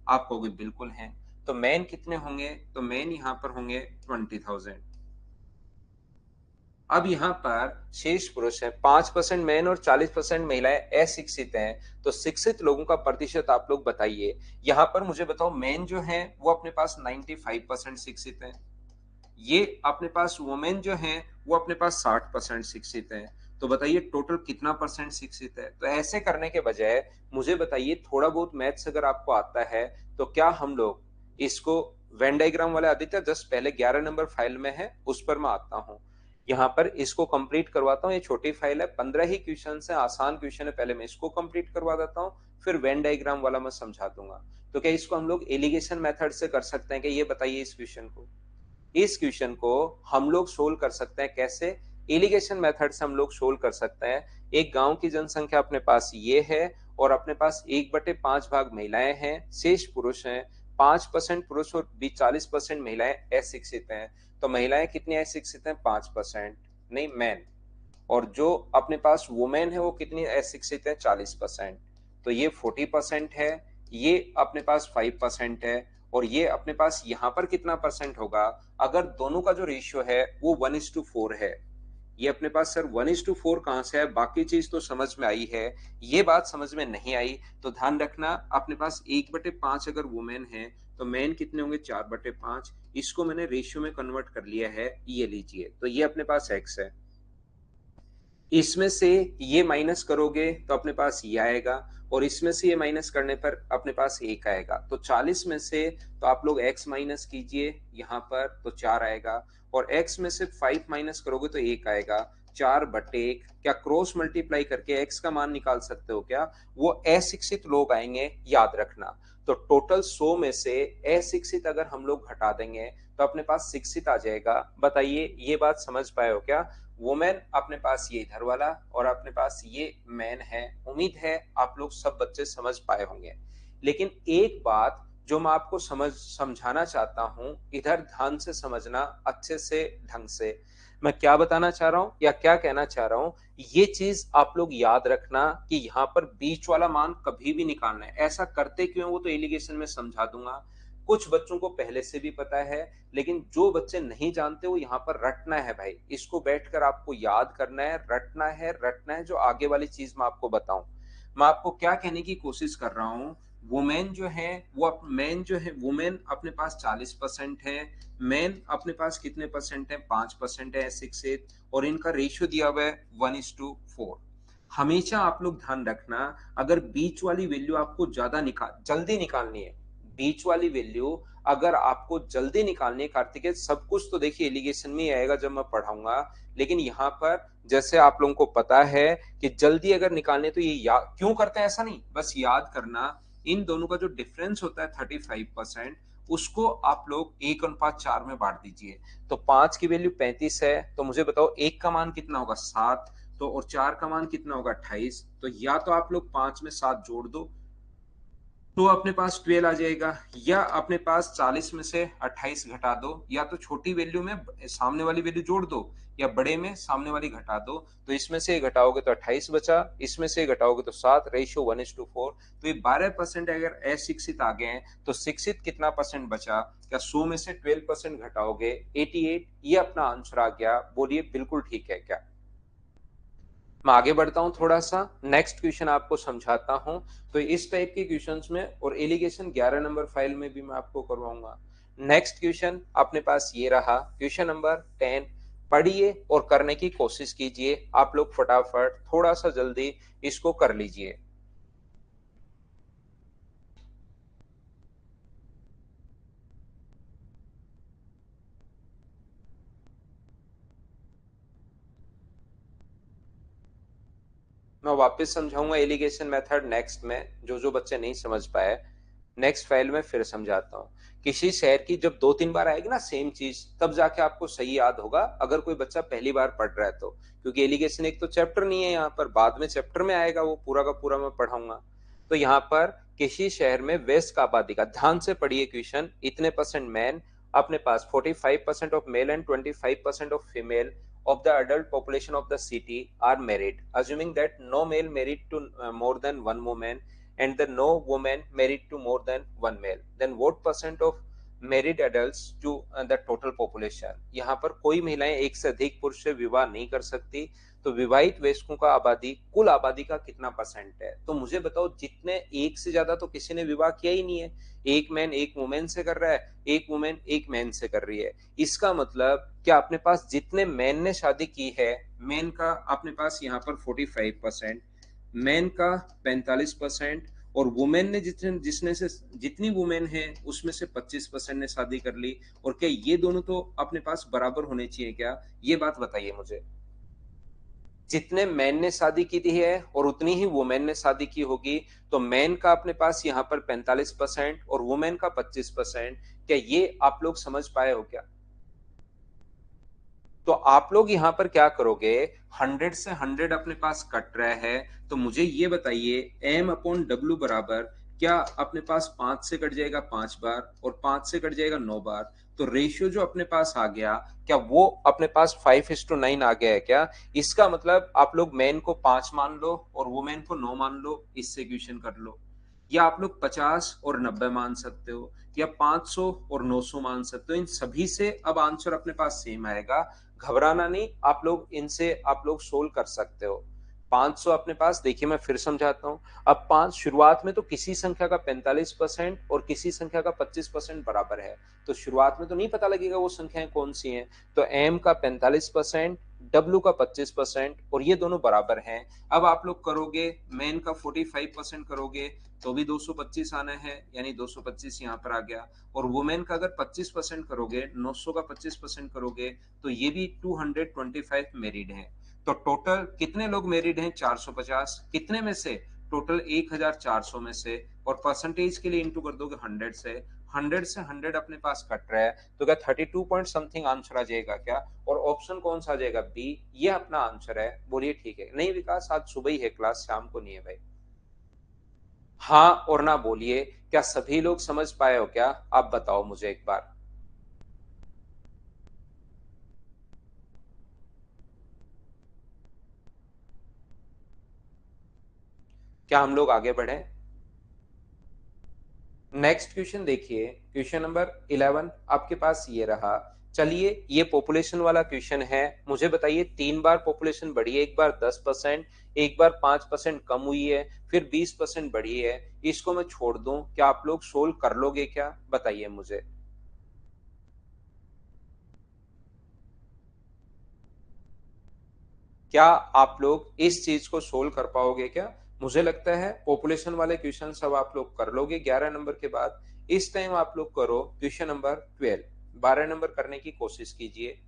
आप कहोगे बिल्कुल हैं। तो मैन कितने होंगे? तो मैन यहाँ पर होंगे 20,000। अब यहाँ पर शेष पुरुष है, 5% मैन और 40% महिलाएं अशिक्षित हैं। तो शिक्षित लोगों का प्रतिशत आप लोग बताइए। यहाँ पर मुझे बताओ, मैन जो है वो अपने पास 95% शिक्षित है, ये अपने पास वुमेन जो है वो अपने पास 60% शिक्षित है। तो बताइए टोटल कितना परसेंट शिक्षित है? तो ऐसे करने के बजाय मुझे बताइए, थोड़ा बहुत मैथ्स अगर आपको आता है तो क्या हम लोग इसको वेन डायग्राम वाले, आदित्य जस्ट पहले 11 नंबर फाइल में है उस पर मैं आता हूँ। यहाँ पर इसको कंप्लीट करवाता हूँ। ये छोटी फाइल है, 15 ही क्वेश्चन है, आसान क्वेश्चन है। पहले मैं इसको कंप्लीट करवा देता हूँ, फिर वेन डायग्राम वाला मैं समझा दूंगा। तो क्या इसको हम लोग एलिगेशन मेथड से कर सकते हैं? कि ये बताइए, इस क्वेश्चन को हम लोग सोल्व कर सकते हैं कैसे? एलिगेशन मेथड से हम लोग सोल्व कर सकते हैं। एक गांव की जनसंख्या अपने पास ये है, और अपने पास 1/5 भाग महिलाएं हैं, शेष पुरुष हैं। 5% पुरुष और 40% महिलाएं अशिक्षित हैं। तो महिलाएं कितनी अशिक्षित हैं? 5%, नहीं मैन। और जो अपने पास वुमेन है वो कितनी अशिक्षित है? 40%। तो ये 40% है, ये अपने पास 5% है, और ये अपने पास यहाँ पर कितना परसेंट होगा? अगर दोनों का जो रेशियो है वो 1:4 है। ये अपने पास सर 1:4 कहां से है? बाकी चीज तो समझ में आई है, ये बात समझ में नहीं आई। तो ध्यान रखना, अपने पास 1/5 अगर वुमेन है तो मैन कितने होंगे 4/5, इसको मैंने रेशियो में कन्वर्ट कर लिया है, ये लीजिए, तो ये अपने पास x है, इसमें से ये माइनस करोगे तो अपने पास ये आएगा, और इसमें से ये माइनस करने पर अपने पास 1 आएगा। तो 40 में से तो आप लोग x माइनस कीजिए यहाँ पर, तो 4 आएगा, और x में से 5 माइनस करोगे तो 1 आएगा। 4/1 क्या क्रॉस मल्टीप्लाई करके x का मान निकाल सकते हो क्या? वो अशिक्षित लोग आएंगे, याद रखना। तो टोटल 100 में से अशिक्षित अगर हम लोग घटा देंगे तो अपने पास शिक्षित आ जाएगा। बताइए ये बात समझ पाए हो क्या? वुमेन अपने पास ये इधर वाला, और अपने पास ये मैन है। उम्मीद है आप लोग सब बच्चे समझ पाए होंगे। लेकिन एक बात जो मैं आपको समझाना चाहता हूं, इधर ध्यान से समझना, अच्छे से, ढंग से। मैं क्या बताना चाह रहा हूं या क्या कहना चाह रहा हूं, ये चीज आप लोग याद रखना कि यहाँ पर बीच वाला मान कभी भी निकालना है। ऐसा करते क्यों वो तो एलिगेशन में समझा दूंगा। कुछ बच्चों को पहले से भी पता है, लेकिन जो बच्चे नहीं जानते वो यहाँ पर रटना है भाई। इसको बैठकर आपको याद करना है, रटना है, रटना है। जो आगे वाली चीज मैं आपको बताऊं, मैं आपको क्या कहने की कोशिश कर रहा हूं, वुमेन जो है वो मैन जो है, वुमेन अपने पास 40% है, मैन अपने पास कितने परसेंट है? 5% है, 6, और इनका रेशियो दिया हुआ है 1:4। हमेशा आप लोग ध्यान रखना, अगर बीच वाली वैल्यू आपको जल्दी निकालनी है, बीच वाली वैल्यू अगर आपको जल्दी निकालनी है, कार्तिकेय सब कुछ तो देखिए एलिगेशन में ही आएगा जब मैं पढ़ाऊंगा, लेकिन यहाँ पर जैसे आप लोगों को पता है कि जल्दी अगर निकालने तो ये याद क्यों करते हैं, ऐसा नहीं, बस याद करना। इन दोनों का जो डिफरेंस होता है 35%, उसको आप लोग 1:4 में बांट दीजिए। तो 5 की वैल्यू 35 है, तो मुझे बताओ 1 का मान कितना होगा? 7। तो और 4 का मान कितना होगा? 28। तो या तो आप लोग 5 में 7 जोड़ दो तो अपने पास 12 आ जाएगा, या अपने पास 40 में से 28 घटा दो, या तो छोटी वैल्यू में सामने वाली वैल्यू जोड़ दो, या बड़े में सामने वाली घटा दो। तो इसमें से घटाओगे तो 28 बचा, इसमें से घटाओगे तो 7, रेशियो 1:4। तो ये 12% अगर अशिक्षित आ गए हैं, तो शिक्षित कितना परसेंट बचा? क्या 100 में से 12% घटाओगे? 88। ये अपना आंसर आ गया। बोलिए बिल्कुल ठीक है क्या? मैं आगे बढ़ता हूं, थोड़ा सा नेक्स्ट क्वेश्चन आपको समझाता हूं। तो इस टाइप के क्वेश्चंस में, और एलिगेशन 11 नंबर फाइल में भी मैं आपको करवाऊंगा। नेक्स्ट क्वेश्चन अपने पास ये रहा, क्वेश्चन नंबर 10। पढ़िए और करने की कोशिश कीजिए आप लोग, फटाफट थोड़ा सा जल्दी इसको कर लीजिए। मैं वापस समझाऊंगा एलिगेशन मेथड नेक्स्ट में, जो जो बच्चे नहीं समझ पाए नेक्स्ट फाइल में फिर समझाता हूँ। किसी शहर की जब 2-3 बार आएगी ना सेम चीज, तब जाके आपको सही याद होगा, अगर कोई बच्चा पहली बार पढ़ रहा है तो। क्योंकि एलिगेशन एक तो चैप्टर नहीं है यहाँ पर, बाद में चैप्टर में आएगा, वो पूरा का पूरा मैं पढ़ाऊंगा। तो यहाँ पर किसी शहर में वेस्ट का आबादी का, ध्यान से पढ़िए क्वेश्चन, इतने परसेंट मैन, अपने पास 45% of male and 25% of female of the adult population of the city are married, assuming that no male married to more than one woman and the no woman married to more than one male, then what percent of married adults to the total population? यहाँ पर कोई महिलाएं एक से अधिक पुरुष से विवाह नहीं कर सकती, तो विवाहित वयस्कों का आबादी कुल आबादी का कितना परसेंट है? तो मुझे बताओ, जितने एक से ज्यादा तो किसी ने विवाह किया ही नहीं है। एक मैन एक वुमेन से कर रहा है, एक वुमेन एक मैन से कर रही है। इसका मतलब क्या अपने पास जितने मैन ने शादी की है, मैन का अपने पास यहाँ पर 45%, मैन का 45%, और वुमेन ने जितनी वुमेन है उसमें से 25% ने शादी कर ली। और क्या ये दोनों तो अपने पास बराबर होने चाहिए क्या? ये बात बताइए मुझे। जितने मैन ने शादी की थी है और उतनी ही वुमेन ने शादी की होगी, तो मैन का अपने पास यहाँ पर 45% और वुमेन का 25%। क्या ये आप लोग समझ पाए हो क्या? तो आप लोग यहाँ पर क्या करोगे, 100 से 100 अपने पास कट रहा है, तो मुझे ये बताइए m/w बराबर, क्या अपने पास 5 से कट जाएगा 5 बार और 5 से कट जाएगा 9 बार? तो रेशियो जो अपने पास आ गया, क्या वो अपने पास 5:9 आ गया है क्या? इसका मतलब आप लोग मैन को 5 मान लो और वुमेन को 9 मान लो, इससे क्वेश्चन कर लो। या आप लोग 50 और 90 मान सकते हो, या 500 और 900 मान सकते हो। इन सभी से अब आंसर अपने पास सेम आएगा, घबराना नहीं, आप लोग इनसे आप लोग सोल्व कर सकते हो। 500 अपने पास, देखिए मैं फिर समझाता हूँ। अब 5 शुरुआत में तो किसी संख्या का 45% और किसी संख्या का 25% बराबर है, तो शुरुआत में तो नहीं पता लगेगा वो संख्याएं कौन सी हैं। तो m का 45%, w का 25% और ये दोनों बराबर हैं। अब आप लोग करोगे, मैन का 45% करोगे तो भी 225 आना है, यानी 225 यहाँ पर आ गया। और वुमेन का अगर 25% करोगे, 900 का 25% करोगे तो ये भी 225 मेरिड है। तो टोटल कितने लोग मैरिड हैं? 450। कितने में से? टोटल 1400 में से। और परसेंटेज के लिए इंटू कर दोगे 100 से। 100 से 100 अपने पास कट रहा है, तो क्या 32 पॉइंट समथिंग आंसर आ जाएगा क्या? और ऑप्शन कौन सा आ जाएगा? बी, ये अपना आंसर है। बोलिए ठीक है नहीं विकास? आज सुबह ही है क्लास, शाम को नहीं है भाई। हाँ और ना बोलिए। क्या सभी लोग समझ पाए हो क्या? आप बताओ मुझे एक बार। क्या हम लोग आगे बढ़े? नेक्स्ट क्वेश्चन देखिए, क्वेश्चन नंबर 11 आपके पास ये रहा। चलिए ये पॉपुलेशन वाला क्वेश्चन है। मुझे बताइए, 3 बार पॉपुलेशन बढ़ी है, एक बार 10%, एक बार 5% कम हुई है, फिर 20% बढ़ी है। इसको मैं छोड़ दूं, क्या आप लोग सोल्व कर लोगे क्या? बताइए मुझे। क्या आप लोग इस चीज को सोल्व कर पाओगे क्या? मुझे लगता है पॉपुलेशन वाले क्वेश्चन सब आप लोग कर लोगे 11 नंबर के बाद। इस टाइम आप लोग करो क्वेश्चन नंबर 12, 12 नंबर करने की कोशिश कीजिए।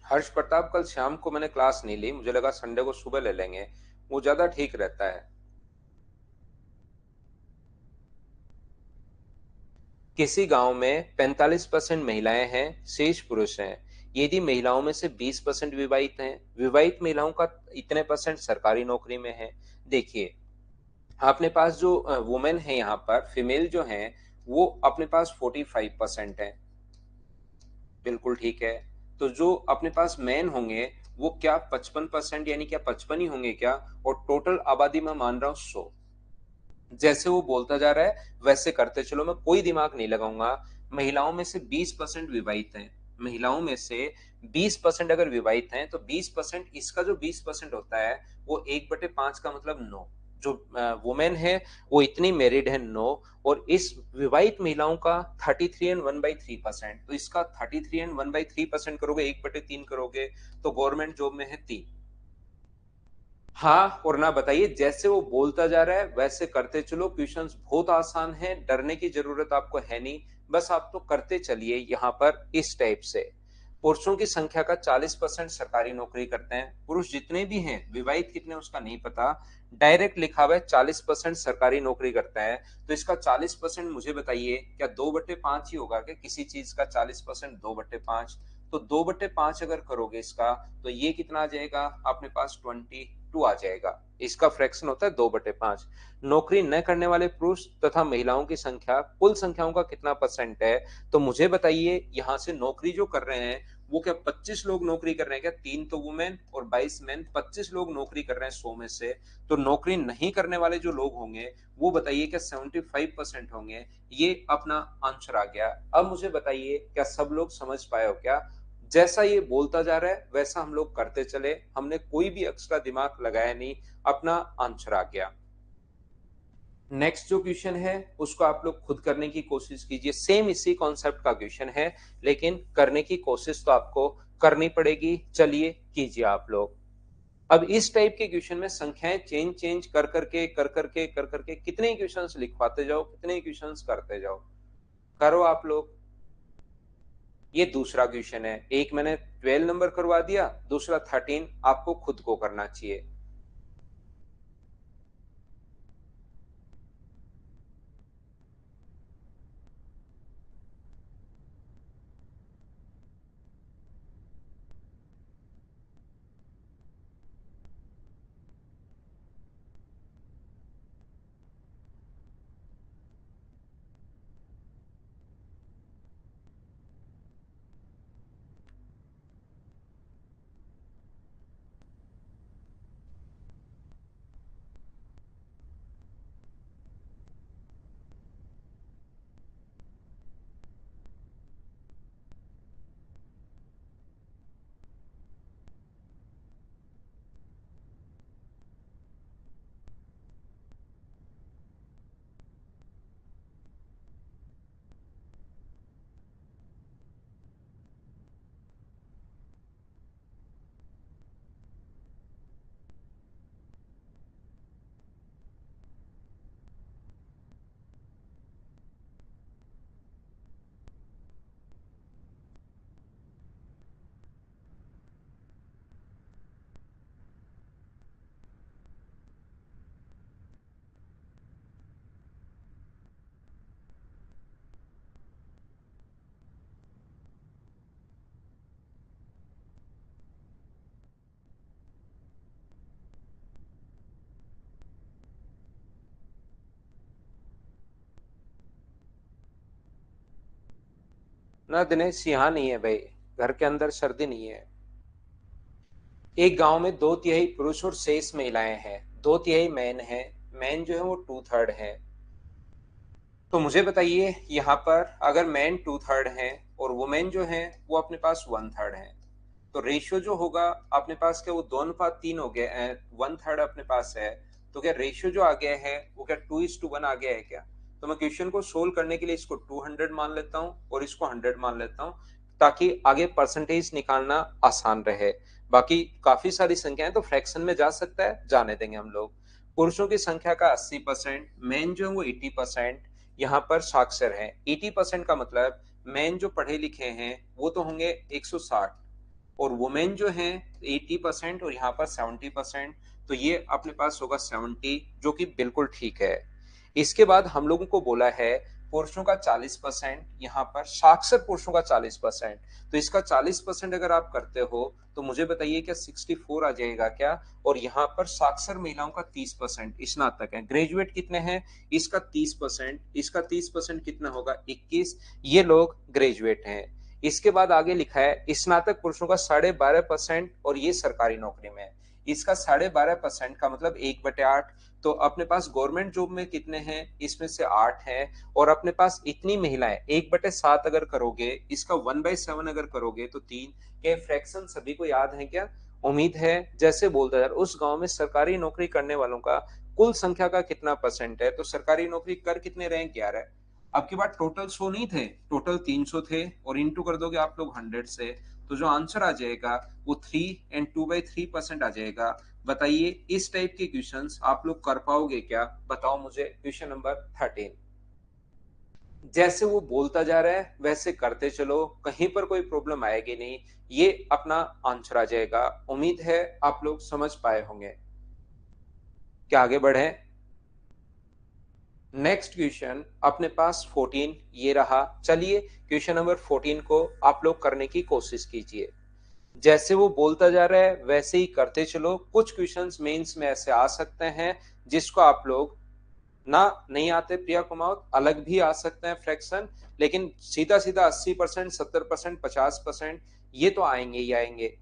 हर्ष प्रताप, कल शाम को मैंने क्लास नहीं ली, मुझे लगा संडे को सुबह ले लेंगे, वो ज्यादा ठीक रहता है। किसी गांव में 45% महिलाएं हैं, शेष पुरुष हैं। यदि महिलाओं में से 20% विवाहित हैं, विवाहित महिलाओं का इतने परसेंट सरकारी नौकरी में है। देखिए, अपने पास जो वुमेन है यहाँ पर, फीमेल जो है, वो अपने पास 45% है। बिल्कुल ठीक है। तो जो अपने पास मैन होंगे वो क्या 55%, यानी क्या 55 ही होंगे क्या? और टोटल आबादी में मान रहा हूँ 100। जैसे वो बोलता जा रहा है वैसे करते चलो, मैं कोई दिमाग नहीं लगाऊंगा। महिलाओं में से 20% विवाहित हैं। महिलाओं में से 20% अगर विवाहित हैं तो 20%, इसका जो 20% होता है वो 1/5 का मतलब 9। जो वुमेन है वो इतनी मैरिड है 9। और इस विवाहित महिलाओं का 33 एंड 1/3%, तो इसका 33 एंड 1/3% करोगे, 1/3 करोगे, तो गवर्नमेंट जॉब में है 3। हाँ और ना बताइए, जैसे वो बोलता जा रहा है वैसे करते चलो। क्वेश्चंस बहुत आसान है, डरने की जरूरत आपको है नहीं। बस आप तो करते चलिए यहाँ पर इस टाइप से। पुरुषों की संख्या का 40% सरकारी नौकरी करते हैं। पुरुष जितने भी हैं, विवाहित कितने उसका नहीं पता, डायरेक्ट लिखा हुआ है 40% सरकारी नौकरी करता है। तो इसका 40% मुझे बताइए, क्या 2/5 ही होगा क्या किसी चीज का? 40% 2/5, तो 2/5 अगर करोगे इसका, तो ये कितना आ जाएगा अपने पास? 22 आ जाएगा। इसका फ्रैक्शन होता है 2/5। नौकरी न करने वाले पुरुष तथा महिलाओं की संख्या कुल संख्याओं का कितना परसेंट है? तो मुझे बताइए, यहाँ से नौकरी जो कर रहे हैं वो क्या 25 लोग नौकरी कर रहे हैं क्या? 3 तो वुमेन और 22 मैन, 25 लोग नौकरी कर रहे हैं 100 में से। तो नौकरी नहीं करने वाले जो लोग होंगे वो बताइए क्या 75% होंगे? ये अपना आंसर आ गया। अब मुझे बताइए, क्या सब लोग समझ पाए हो क्या? जैसा ये बोलता जा रहा है वैसा हम लोग करते चले, हमने कोई भी एक्स्ट्रा दिमाग लगाया नहीं, अपना आंसर आ गया। नेक्स्ट जो क्वेश्चन है उसको आप लोग खुद करने की कोशिश कीजिए। सेम इसी कॉन्सेप्ट का क्वेश्चन है, लेकिन करने की कोशिश तो आपको करनी पड़ेगी। चलिए कीजिए आप लोग। अब इस टाइप के क्वेश्चन में संख्याएं चेंज चेंज कर करके कितने क्वेश्चंस लिखवाते जाओ, कितने क्वेश्चंस करते जाओ। करो आप लोग। ये दूसरा क्वेश्चन है, एक मैंने 12 नंबर करवा दिया, दूसरा 13 आपको खुद को करना चाहिए। ना दिनेश, यहाँ नहीं है भाई, घर के अंदर सर्दी नहीं है। एक गांव में 2/3 पुरुष और शेष महिलाएं हैं। 2/3 मैन है। मैन जो है वो 2/3 है। तो मुझे बताइए यहाँ पर अगर मैन 2/3 है और वुमेन जो है वो अपने पास 1/3 है, तो रेशियो जो होगा अपने पास क्या, वो 2:3 हो गया, 1/3 अपने पास है। तो क्या रेशियो जो आ गया है वो क्या 2:1 आ गया है क्या? तो मैं क्वेश्चन को सोल्व करने के लिए इसको 200 मान लेता हूँ और इसको 100 मान लेता हूँ, ताकि आगे परसेंटेज निकालना आसान रहे। बाकी काफी सारी संख्याएं तो फ्रैक्शन में जा सकता है, जाने देंगे हम लोग। पुरुषों की संख्या का 80%, मेन जो है वो 80% यहाँ पर साक्षर है। 80% का मतलब मेन जो पढ़े लिखे हैं वो तो होंगे 160, और वुमेन जो है 80% और यहाँ पर 70%। तो ये अपने पास होगा 70, जो कि बिल्कुल ठीक है। इसके बाद हम लोगों को बोला है पुरुषों का 40%, यहाँ पर साक्षर पुरुषों का 40%। तो इसका 40% अगर आप करते हो तो मुझे बताइए क्या 64 आ जाएगा क्या? और यहाँ पर साक्षर महिलाओं का 30%, स्नातक है। ग्रेजुएट कितने हैं? इसका 30%, इसका 30% कितना होगा? 21। ये लोग ग्रेजुएट हैं। इसके बाद आगे लिखा है स्नातक पुरुषों का 12.5% और ये सरकारी नौकरी में है। इसका 12.5% का मतलब 1/8। तो अपने पास गवर्नमेंट जॉब में कितने हैं? इसमें से 8 हैं। और अपने पास इतनी महिलाएं 1/7 अगर करोगे, इसका 1/7 अगर करोगे तो 3 के फ्रैक्शन सभी को याद है क्या? उम्मीद है। जैसे बोलता है उस गांव में सरकारी नौकरी करने वालों का कुल संख्या का कितना परसेंट है, तो सरकारी नौकरी कर कितने रहे? 11। अब की बात टोटल 100 नहीं थे, टोटल 300 थे, और इंटू कर दोगे आप लोग 100 से, तो जो आंसर आ जाएगा वो 3 एंड 2/3% आ जाएगा। बताइए इस टाइप के क्वेश्चंस आप लोग कर पाओगे क्या? बताओ मुझे। Question number 13। जैसे वो बोलता जा रहा है वैसे करते चलो, कहीं पर कोई प्रॉब्लम आएगी नहीं, ये अपना आंसर आ जाएगा। उम्मीद है आप लोग समझ पाए होंगे। क्या आगे बढ़े? नेक्स्ट क्वेश्चन अपने पास 14 ये रहा। चलिए क्वेश्चन नंबर 14 को आप लोग करने की कोशिश कीजिए। जैसे वो बोलता जा रहा है वैसे ही करते चलो। कुछ क्वेश्चंस मेंस में ऐसे आ सकते हैं जिसको आप लोग ना नहीं आते प्रिया कुमार, अलग भी आ सकते हैं फ्रैक्शन, लेकिन सीधा सीधा 80%, 70%, 50% ये तो आएंगे ही आएंगे।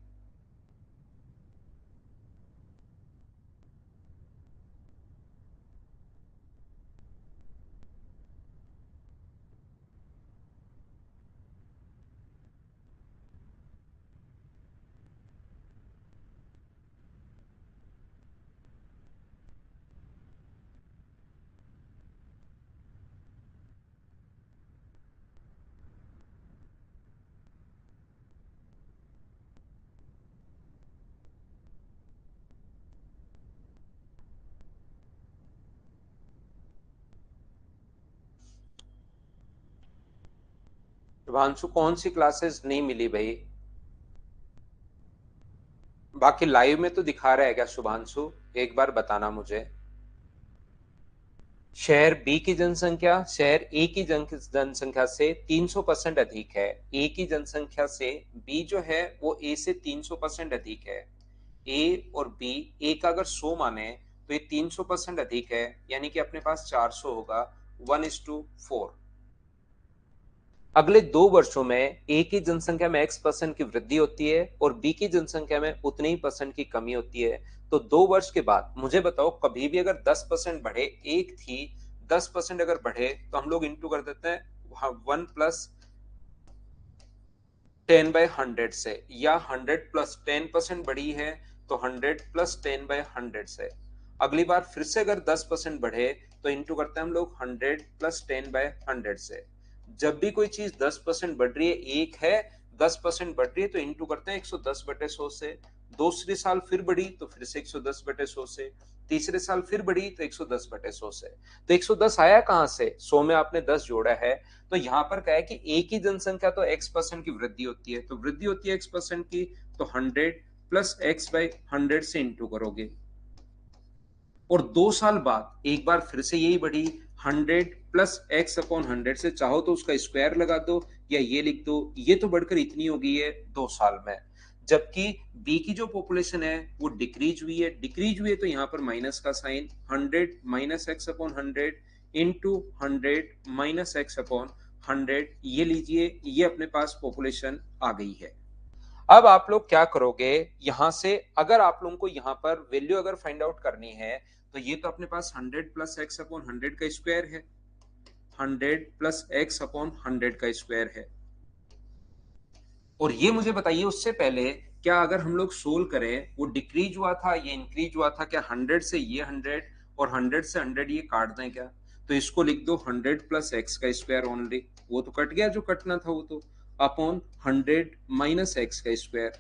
शुभांशु कौन सी क्लासेस नहीं मिली भाई? बाकी लाइव में तो दिखा रहा है क्या शुभांशु? एक बार बताना मुझे। शहर बी की जनसंख्या शहर ए की जनसंख्या से 300% अधिक है। ए की जनसंख्या से बी जो है वो ए से 300% अधिक है। ए और बी, ए का अगर 100 माने तो ये 300% अधिक है, यानी कि अपने पास 400 होगा। 1:4। अगले 2 वर्षों में ए की जनसंख्या में x% की वृद्धि होती है और बी की जनसंख्या में उतने ही परसेंट की कमी होती है। तो 2 वर्ष के बाद मुझे बताओ, कभी भी अगर 10% बढ़े, एक थी 10% अगर बढ़े तो हम लोग इंटू कर देते हैं 1+10/100 से, या 100+10% बढ़ी है तो 100+10/100 से। अगली बार फिर से अगर 10% बढ़े तो इंटू करते हैं हम लोग 100+10/100 से। जब भी कोई चीज 10% बढ़ रही है, एक है 10% बढ़ रही है, तो इंटू करते हैं 110/100 से। दूसरे साल फिर बढ़ी तो फिर से 110/100 से। तीसरे साल फिर बढ़ी तो 110/100 से। तो 110 आया कहां से? 100 में आपने 10 जोड़ा है। तो यहां पर क्या है कि ए की जनसंख्या तो x% की वृद्धि होती है, तो वृद्धि होती है x% की, तो 100+x/100 से इंटू करोगे। और 2 साल बाद एक बार फिर से यही बढ़ी 100+x/100 से, चाहो तो उसका स्क्वायर लगा दो या ये लिख दो, ये तो बढ़कर इतनी हो गई है 2 साल में। जबकि बी की जो पॉपुलेशन है वो डिक्रीज हुई है। डिक्रीज हुई है तो यहाँ पर माइनस का साइन, 100 - x/100 इंटू 100 - x/100 100, ये लीजिए, ये अपने पास पॉपुलेशन आ गई है। अब आप लोग क्या करोगे, यहां से अगर आप लोगों को यहां पर वैल्यू अगर फाइंड आउट करनी है, तो ये तो अपने पास 100 प्लस एक्स अपॉन 100 का स्क्वायर है, 100 प्लस एक्स अपॉन 100 का स्क्वायर है। और ये मुझे बताइए उससे पहले, क्या अगर हम लोग सोल्व करें, वो डिक्रीज हुआ था, ये इंक्रीज हुआ था क्या? 100 से ये 100 और 100 से 100 ये काट दें क्या? तो इसको लिख दो 100 प्लस एक्स का स्क्वायर ओनली, वो तो कट गया जो कटना था वो तो, अपॉन 100 माइनस एक्स का स्क्वायर,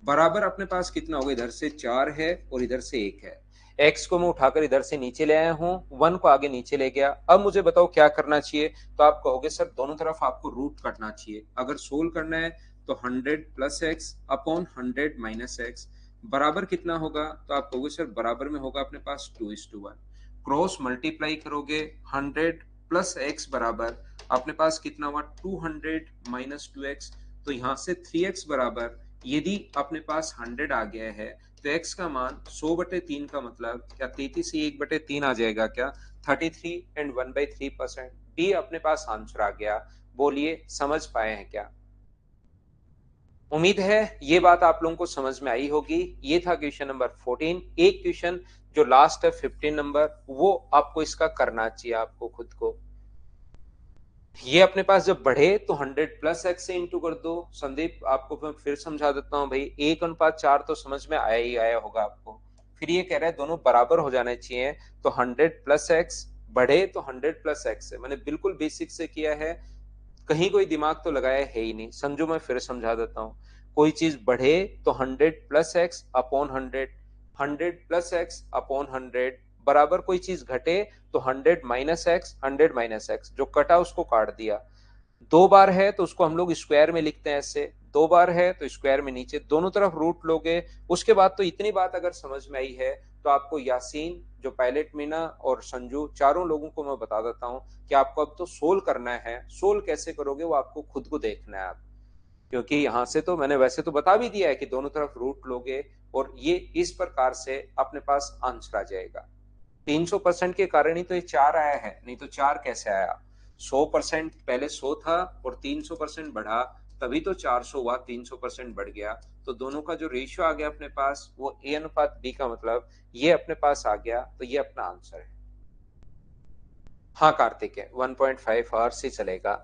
बराबर अपने पास कितना होगा, इधर से 4 है और इधर से 1 है। एक्स को मैं उठाकर इधर से नीचे ले आया हूं, 1 को आगे नीचे ले गया। अब मुझे बताओ क्या करना चाहिए? तो आप कहोगे सर दोनों तरफ आपको रूट करना चाहिए। अगर सोल्व करना है तो 100 plus x upon 100 minus x बराबर कितना होगा? तो आप कहोगे सर बराबर में होगा अपने पास 2:1। क्रॉस मल्टीप्लाई करोगे 100 प्लस एक्स बराबर अपने पास कितना हुआ, 200 माइनस 2x। तो यहां से 3x बराबर, यदि अपने पास 100 आ गया है तो x का मान 100/3 का मतलब क्या 33 से 1/3 आ जाएगा क्या? 33 एंड 1/3%। डी अपने पास आंसर आ गया। बोलिए समझ पाए हैं क्या? उम्मीद है ये बात आप लोगों को समझ में आई होगी। ये था क्वेश्चन नंबर 14। एक क्वेश्चन जो लास्ट है 15 नंबर, वो आपको इसका करना चाहिए आपको खुद को। ये अपने पास जब बढ़े तो 100 प्लस एक्स से इंटू कर दो। संदीप आपको मैं फिर समझा देता हूँ भाई, 1:4 तो समझ में आया ही आया होगा आपको। फिर ये कह रहा है दोनों बराबर हो जाने चाहिए, तो 100 प्लस एक्स बढ़े तो 100 प्लस एक्स है, मैंने बिल्कुल बेसिक से किया है, कहीं कोई दिमाग तो लगाया है ही नहीं। समझो मैं फिर समझा देता हूँ। कोई चीज बढ़े तो 100 plus x upon 100, 100 plus x upon 100 बराबर, कोई चीज घटे तो 100 माइनस एक्स, 100 माइनस एक्स, जो कटा उसको काट दिया। दो बार है तो उसको हम लोग स्क्वायर में लिखते हैं ऐसे, दो बार है तो स्क्वायर में नीचे दोनों तरफ रूट लोगे। उसके बाद तो इतनी बात अगर समझ में आई है तो आपको यासीन, जो पायलट मीना और संजू, चारों लोगों को मैं बता देता हूँ कि आपको अब तो सोल्व करना है। सोल्व कैसे करोगे वो आपको खुद को देखना है आप, क्योंकि यहां से तो मैंने वैसे तो बता भी दिया है कि दोनों तरफ रूट लोगे और ये इस प्रकार से अपने पास आंसर आ जाएगा। 300% के कारण ही तो ये 4 आया है, नहीं तो 4 कैसे आया? 100% पहले 100 था और 300% बढ़ा, तभी तो 400 हुआ, 300% बढ़ गया। तो दोनों का जो रेशियो आ गया अपने पास वो ए अनुपात बी का मतलब ये अपने पास आ गया, तो ये अपना आंसर है। हाँ कार्तिक है, 1.5 आवर्स ही चलेगा।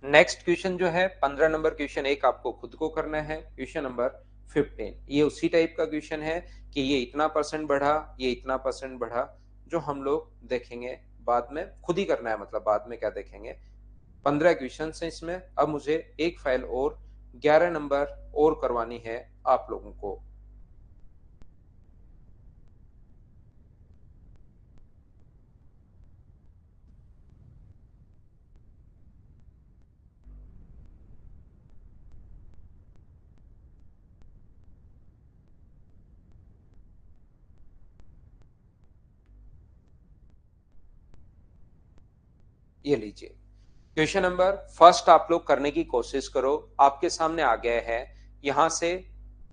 नेक्स्ट क्वेश्चन जो है 15 नंबर क्वेश्चन, एक आपको खुद को करना है। क्वेश्चन नंबर 15 ये उसी टाइप का क्वेश्चन है कि ये इतना परसेंट बढ़ा, ये इतना परसेंट बढ़ा, जो हम लोग देखेंगे बाद में, खुद ही करना है मतलब बाद में क्या देखेंगे। 15 क्वेश्चन है इसमें। अब मुझे एक फाइल और 11 नंबर और करवानी है आप लोगों को। ये लीजिए क्वेश्चन नंबर फर्स्ट, आप लोग करने की कोशिश करो, आपके सामने आ गया है। यहां से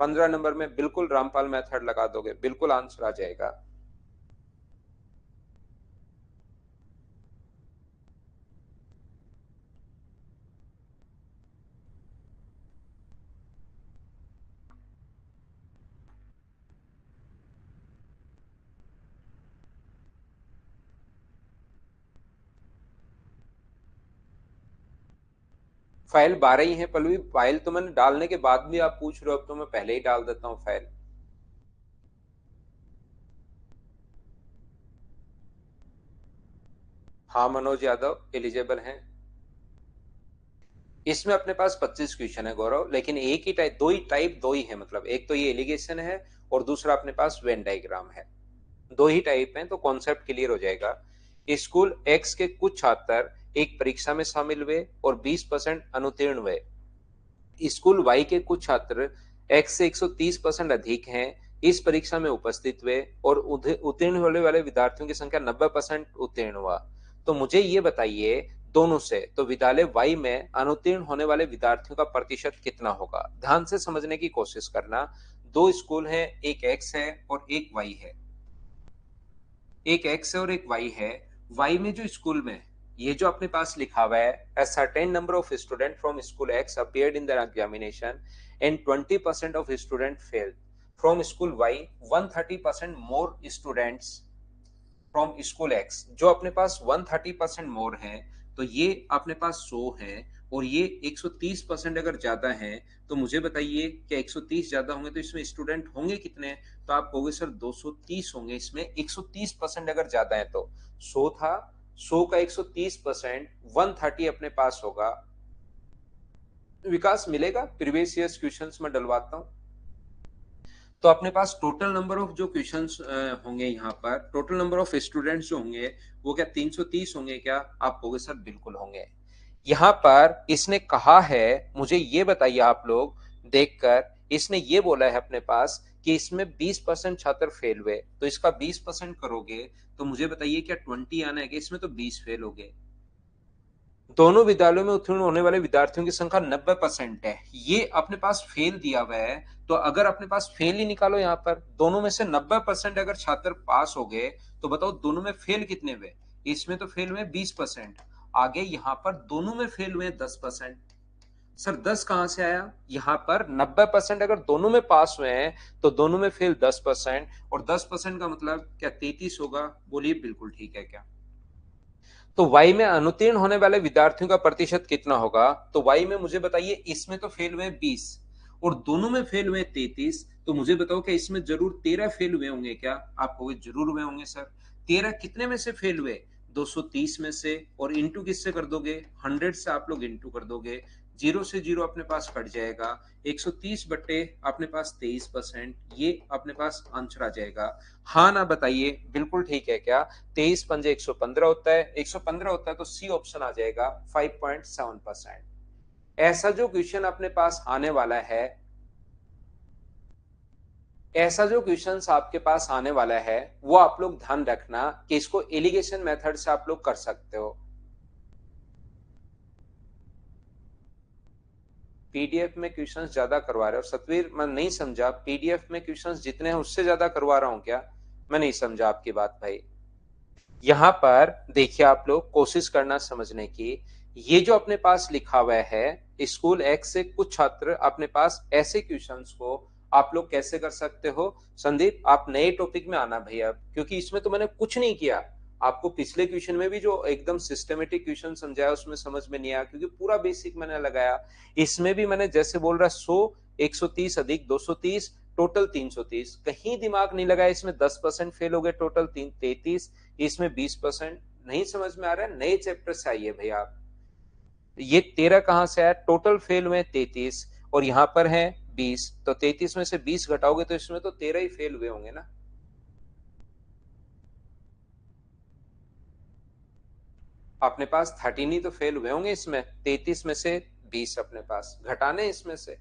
15 नंबर में बिल्कुल रामपाल मेथड लगा दोगे, बिल्कुल आंसर आ जाएगा। फाइल 12 ही है पल्लवी, फाइल तो मैंने डालने के बाद भी आप पूछ रहे हो, अब तो मैं पहले ही डाल देता हूँ फाइल। हाँ मनोज यादव एलिजिबल हैं। इसमें अपने पास 25 क्वेश्चन है गौरव, लेकिन एक ही टाइप, दो ही है, मतलब एक तो ये एलिगेशन है और दूसरा अपने पास वेन डायग्राम है। दो ही टाइप हैं तो कॉन्सेप्ट क्लियर हो जाएगा। स्कूल एक्स के कुछ छात्र एक परीक्षा में शामिल हुए और 20% अनुत्तीर्ण हुए। स्कूल वाई के कुछ छात्र एक्स से 130% अधिक हैं, इस परीक्षा में उपस्थित हुए और उत्तीर्ण होने वाले विद्यार्थियों की संख्या 90% उत्तीर्ण हुआ। तो मुझे ये बताइए दोनों से, तो विद्यालय वाई में अनुत्तीर्ण होने वाले विद्यार्थियों का प्रतिशत कितना होगा? ध्यान से समझने की कोशिश करना। दो स्कूल हैं, एक एक्स है और एक वाई है, एक एक्स है और एक वाई है। वाई में जो स्कूल में ये जो अपने पास लिखा हुआ है, a certain number of students from school X appeared in the examination and 20% of students failed. From school Y 130% more students from school x, जो अपने पास 130% मोर है, तो ये अपने पास 100 है और ये 130% अगर ज्यादा है, तो मुझे बताइए कि 130 ज्यादा होंगे तो इसमें स्टूडेंट होंगे कितने? तो आप कहोगे सर 230 होंगे। इसमें 130% अगर ज्यादा है तो 100 था, 100 का 130% 130 अपने पास होगा। विकास मिलेगा, प्रीवियस ईयर क्वेश्चंस में डलवाता हूं। तो अपने पास टोटल नंबर ऑफ जो क्वेश्चंस होंगे, यहाँ पर टोटल नंबर ऑफ स्टूडेंट्स जो होंगे वो क्या 330 होंगे क्या? आप कहोगे सर बिल्कुल होंगे। यहाँ पर इसने कहा है, मुझे ये बताइए आप लोग देखकर, इसने ये बोला है अपने पास कि इसमें 20% छात्र फेल हुए, तो इसका 20% करोगे तो मुझे बताइए क्या 20 आना है कि इसमें तो 20 फेल हो गए। दोनों विद्यालयों में उत्तीर्ण होने वाले विद्यार्थियों की संख्या 90% है। ये अपने पास फेल दिया हुआ है, तो अगर अपने पास फेल ही निकालो, यहाँ पर दोनों में से 90% अगर छात्र पास हो गए, तो बताओ दोनों में फेल कितने हुए? इसमें तो फेल हुए 20%। आगे यहाँ पर दोनों में फेल हुए 10%। सर 10 कहां से आया? यहाँ पर 90% अगर दोनों में पास हुए हैं तो दोनों में फेल 10%, और 10% का मतलब क्या 33 होगा? बोलिए बिल्कुल ठीक है क्या? तो वाई में अनुत्तीर्ण होने वाले विद्यार्थियों का प्रतिशत कितना होगा? तो वाई में मुझे बताइए, इसमें तो फेल हुए 20 और दोनों में फेल हुए 33, तो मुझे बताओ कि इसमें जरूर 13 फेल हुए होंगे क्या? आप कहोगे जरूर हुए होंगे सर। 13 कितने में से फेल हुए? 230 में से, और इंटू किससे कर दोगे? 100 से आप लोग इंटू कर दोगे, जीरो से जीरो अपने पास कट जाएगा, 130 बट्टे अपने पास 23%, ये अपने पास आंसर आ जाएगा। हाँ ना बताइए, बिल्कुल ठीक है क्या? 23 पंजे 115 होता है, 115 होता है तो सी ऑप्शन आ जाएगा 5.7%। ऐसा जो क्वेश्चन अपने पास आने वाला है, ऐसा जो क्वेश्चन आपके पास आने वाला है, वो आप लोग ध्यान रखना कि इसको एलिगेशन मेथड से आप लोग कर सकते हो। पीडीएफ में क्वेश्चंस ज्यादा करवा रहे हो सतवीर? मैं नहीं समझा, पीडीएफ में क्वेश्चंस जितने हैं उससे ज्यादा करवा रहा हूं क्या? मैं नहीं समझा आपकी बात भाई। यहां पर देखिए, आप लोग कोशिश करना समझने की। ये जो अपने पास लिखा हुआ है, स्कूल एक्स से कुछ छात्र अपने पास ऐसे क्वेश्चंस को आप लोग कैसे कर सकते हो? संदीप आप नए टॉपिक में आना भैया, क्योंकि इसमें तो मैंने कुछ नहीं किया। आपको पिछले क्वेश्चन में भी जो एकदम सिस्टमेटिक क्वेश्चन समझाया उसमें समझ में नहीं आया, क्योंकि पूरा बेसिक मैंने लगाया। इसमें भी मैंने जैसे बोल रहा 100 130 अधिक 230 टोटल 330, कहीं दिमाग नहीं लगाया। इसमें 10% फेल हो गए, टोटल 33, इसमें 20%। नहीं समझ में आ रहा है? नए चैप्टर से आइए भैया आप। ये 13 कहां से आया? टोटल फेल हुए 33 और यहां पर है 20, तो 33 में से 20 घटाओगे तो इसमें तो 13 ही फेल हुए होंगे ना। अपने पास 13 ही तो फेल हुए होंगे इसमें, 33 में से 20 अपने पास घटाने इसमें से।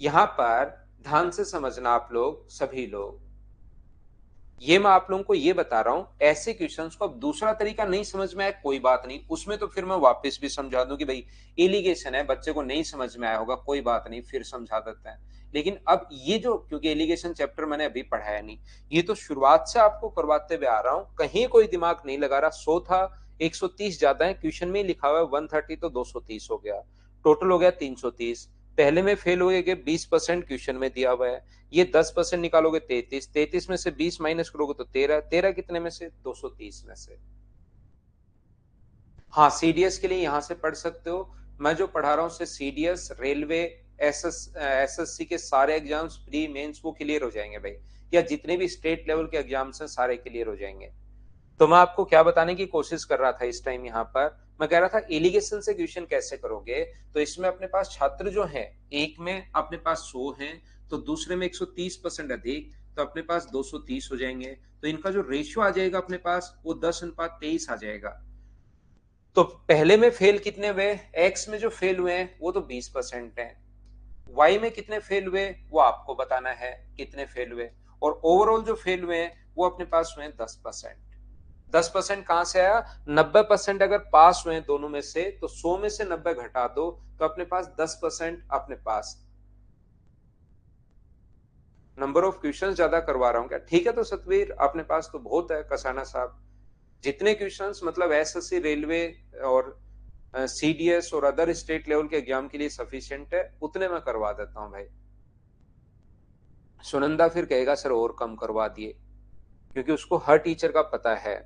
यहां पर ध्यान से समझना आप लोग, सभी लोग, ये मैं आप लोगों को ये बता रहा हूं, ऐसे क्वेश्चंस को अब दूसरा तरीका नहीं समझ में आया कोई बात नहीं, उसमें तो फिर मैं वापस भी समझा दूं कि भाई एलिगेशन है, बच्चे को नहीं समझ में आया होगा, कोई बात नहीं, फिर समझा देते हैं। लेकिन अब ये जो, क्योंकि एलिगेशन चैप्टर मैंने अभी पढ़ाया नहीं, ये तो शुरुआत से आपको करवाते हुए आ रहा हूं, कहीं कोई दिमाग नहीं लगा रहा। 100 था, 130 ज्यादा है, क्वेश्चन में लिखा हुआ है 130 तो 230 हो गया, टोटल हो गया 330। पहले में फेल हो गए 20% क्वेश्चन में दिया हुआ है, ये 10% निकालोगे 33, 33 में से 20 माइनस करोगे तो 13, 13 कितने में से? 230 में से। हाँ, सीडीएस के लिए यहां से पढ़ सकते हो। मैं जो पढ़ा रहा हूँ उससे सीडीएस, रेलवे, एसएससी के सारे एग्जाम्स प्री मेंस वो क्लियर हो जाएंगे भाई, या जितने भी स्टेट लेवल के एग्जाम्स हैं सारे क्लियर हो जाएंगे। तो मैं आपको क्या बताने की कोशिश कर रहा था इस टाइम, यहाँ पर मैं कह रहा था एलिगेशन से क्वेश्चन कैसे करोगे। तो इसमें अपने पास छात्र जो है, एक में अपने पास 100 हैं, तो दूसरे में 130% अधिक, तो अपने पास 230 हो जाएंगे। तो इनका जो रेशियो आ जाएगा अपने पास वो 10:23 आ जाएगा। तो पहले में फेल कितने हुए? एक्स में जो फेल हुए हैं वो तो 20% है, वाई में कितने फेल हुए वो आपको बताना है, कितने फेल हुए, और ओवरऑल जो फेल हुए हैं वो अपने पास हुए 10%। 10% कहां से आया? 90% अगर पास हुए दोनों में से, तो 100 में से 90 घटा दो, तो अपने पास 10% अपने पास। नंबर ऑफ क्वेश्चंस ज्यादा करवा रहा हूँ क्या? ठीक है, तो सतवीर अपने पास तो बहुत है कसाना साहब, जितने क्वेश्चंस मतलब एसएससी, रेलवे और सीडीएस और अदर स्टेट लेवल के एग्जाम के लिए सफिशिएंट है, उतने मैं करवा देता हूँ भाई। सुनंदा फिर कहेगा सर और कम करवा दिए, क्योंकि उसको हर टीचर का पता है।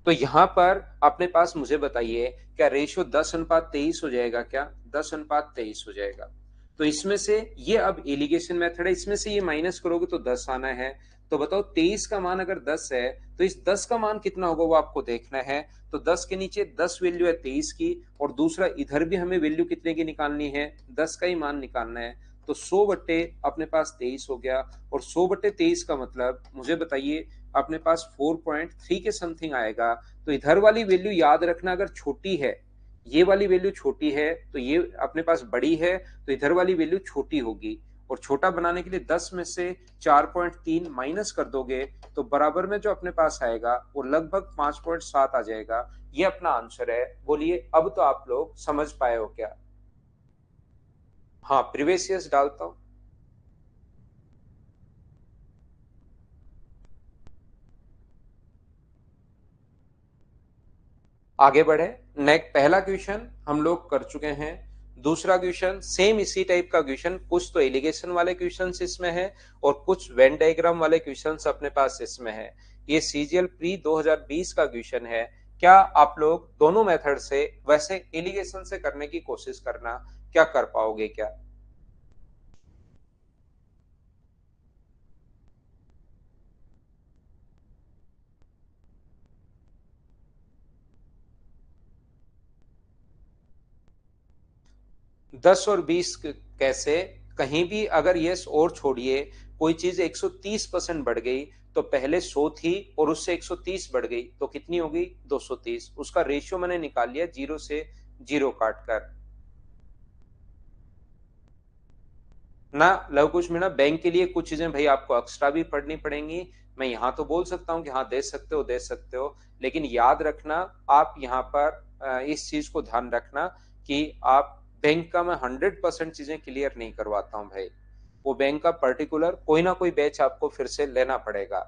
तो यहां पर अपने पास मुझे बताइए, क्या रेशियो 10:23 हो जाएगा क्या? 10:23 हो जाएगा। तो इसमें से ये अब एलिगेशन मेथड है, इसमें से ये माइनस करोगे तो 10 आना है। तो बताओ 23 का मान अगर 10 है तो इस 10 का मान कितना होगा वो आपको देखना है। तो 10 के नीचे 10 वैल्यू है 23 की, और दूसरा इधर भी हमें वैल्यू कितने की निकालनी है, 10 का ही मान निकालना है। तो 100 बट्टे अपने पास 23 हो गया, और 100 बट्टे 23 का मतलब मुझे बताइए अपने पास 4.3 के समथिंग आएगा। तो इधर वाली वैल्यू याद रखना, अगर छोटी है, ये वाली वैल्यू छोटी है तो ये अपने पास बड़ी है, तो इधर वाली वैल्यू छोटी होगी। और छोटा बनाने के लिए 10 में से 4.3 माइनस कर दोगे तो बराबर में जो अपने पास आएगा वो लगभग 5.7 आ जाएगा। ये अपना आंसर है। बोलिए अब तो आप लोग समझ पाए हो क्या? हाँ, प्रीवियस ईयर्स डालता हूं। आगे बढ़े। नेक्स्ट पहला क्वेश्चन हम लोग कर चुके हैं। दूसरा क्वेश्चन सेम इसी टाइप का क्वेश्चन, कुछ तो एलिगेशन वाले क्वेश्चंस इसमें है और कुछ वेन डायग्राम वाले क्वेश्चंस अपने पास इसमें है। ये सीजीएल प्री 2020 का क्वेश्चन है। क्या आप लोग दोनों मेथड से वैसे एलिगेशन से करने की कोशिश करना, क्या कर पाओगे क्या? 10 और 20 कैसे? कहीं भी अगर यस और छोड़िए, कोई चीज 130% बढ़ गई तो पहले 100 थी और उससे 130 बढ़ गई तो कितनी होगी? 230। उसका रेशियो मैंने निकाल लिया, जीरो से जीरो काट कर ना। लव कुश में ना बैंक के लिए कुछ चीजें भाई आपको एक्स्ट्रा भी पढ़नी पड़ेंगी। मैं यहाँ तो बोल सकता हूँ कि हाँ दे सकते हो, दे सकते हो, लेकिन याद रखना आप यहाँ पर इस चीज को ध्यान रखना कि आप बैंक का मैं 100% चीजें क्लियर नहीं करवाता हूँ भाई। वो बैंक का पर्टिकुलर कोई ना कोई बैच आपको फिर से लेना पड़ेगा।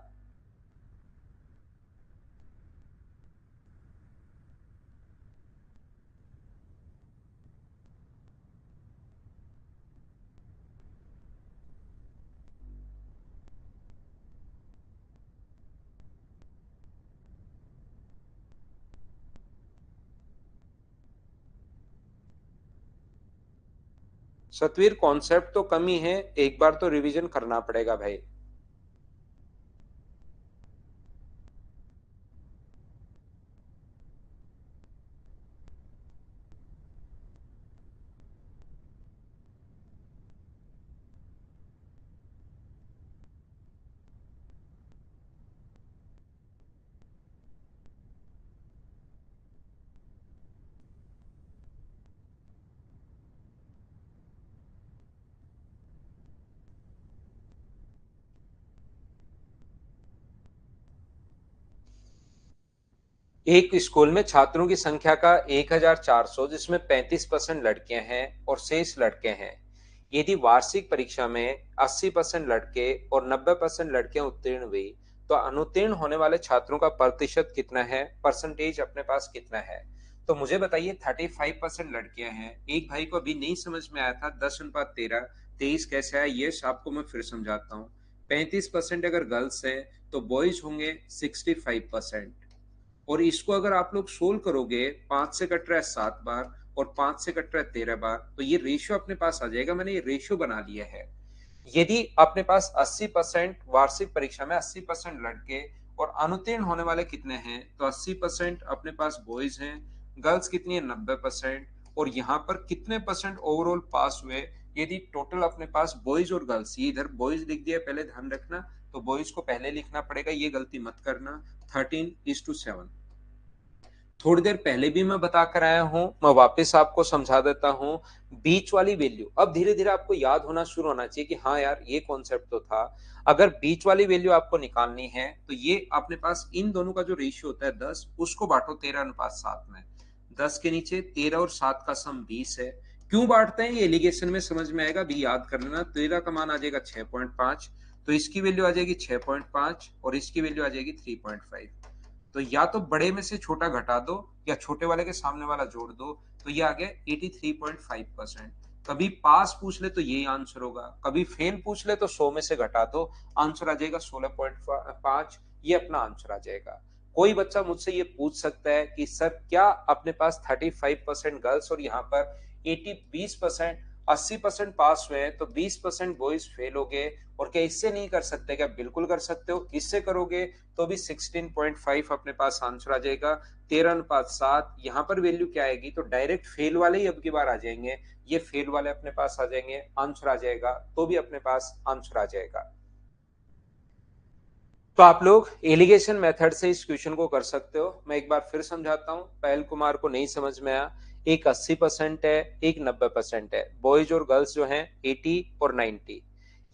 सतवीर कॉन्सेप्ट तो कम ही है, एक बार तो रिवीजन करना पड़ेगा भाई। एक स्कूल में छात्रों की संख्या का 1400, जिसमें 35% लड़कियां हैं और शेष लड़के हैं। यदि वार्षिक परीक्षा में 80% लड़के और 90% लड़कियां उत्तीर्ण हुई तो अनुत्तीर्ण होने वाले छात्रों का प्रतिशत कितना है, परसेंटेज अपने पास कितना है? तो मुझे बताइए 35% लड़कियां हैं। एक भाई को अभी नहीं समझ में आया था 10:13 23 कैसे आया, ये आपको मैं फिर समझाता हूँ। 35% अगर गर्ल्स है तो बॉयज होंगे 65%। और इसको अगर आप लोग सोल्व करोगे, 5 से कट रहा है 7 बार और 5 से कट रहा है 13 बार, तो ये रेशियो अपने पास आ जाएगा। मैंने ये रेशियो बना लिया है। यदि अपने पास 80% वार्षिक परीक्षा में 80% लड़के और अनुत्तीर्ण होने वाले कितने हैं, तो 80% अपने पास बॉयज हैं, गर्ल्स कितनी है 90%, और यहाँ पर कितने परसेंट ओवरऑल पास हुए। यदि टोटल अपने पास बॉयज और गर्ल्स, ये इधर बॉयज लिख दिया पहले, ध्यान रखना, तो बॉयज को पहले लिखना पड़ेगा, ये गलती मत करना। 13:7। थोड़ी देर पहले भी मैं बता कर आया हूं, मैं वापस आपको समझा देता हूं। बीच वाली वैल्यू अब धीरे धीरे आपको याद होना शुरू होना चाहिए कि हाँ यार ये कॉन्सेप्ट तो था। अगर बीच वाली वैल्यू आपको निकालनी है तो ये अपने पास इन दोनों का जो रेशियो होता है 10, उसको बांटो 13:7 में। 10 के नीचे 13 और 7 का सम 20 है। क्यों बांटते हैं ये एलिगेशन में समझ में आएगा, भी याद कर लेना। 13 का मान आ जाएगा 6.5, तो इसकी वैल्यू आ जाएगी 6.5 और इसकी वैल्यू आ जाएगी 3.5। तो या तो बड़े में से छोटा घटा दो या छोटे वाले के सामने वाला जोड़ दो, तो ये आ गया 83.5%। कभी पास पूछ ले तो यही आंसर होगा, कभी फेल पूछ ले तो 100 में से घटा दो, आंसर आ जाएगा 16.5। ये अपना आंसर आ जाएगा। कोई बच्चा मुझसे ये पूछ सकता है कि सर क्या अपने पास 35% गर्ल्स और यहाँ पर 20% 80% पास हुए हैं, तो 20% बॉयज फेल हो गए, और क्या इससे नहीं कर सकते? क्या बिल्कुल कर सकते हो। इससे करोगे तो भी 16.5 अपने पास आंसर आ जाएगा। 13:7 यहाँ पर वैल्यू क्या आएगी? तो डायरेक्ट फेल वाले ही अब की बार आ जाएंगे, ये फेल वाले अपने पास आ जाएंगे, आंसर आ जाएगा, तो भी अपने पास आंसर आ जाएगा। तो आप लोग एलिगेशन मेथड से इस क्वेश्चन को कर सकते हो। मैं एक बार फिर समझाता हूँ, पहल कुमार को नहीं समझ में आया। एक 80% है, एक 90% है। बॉयज और गर्ल्स जो हैं 80 और 90।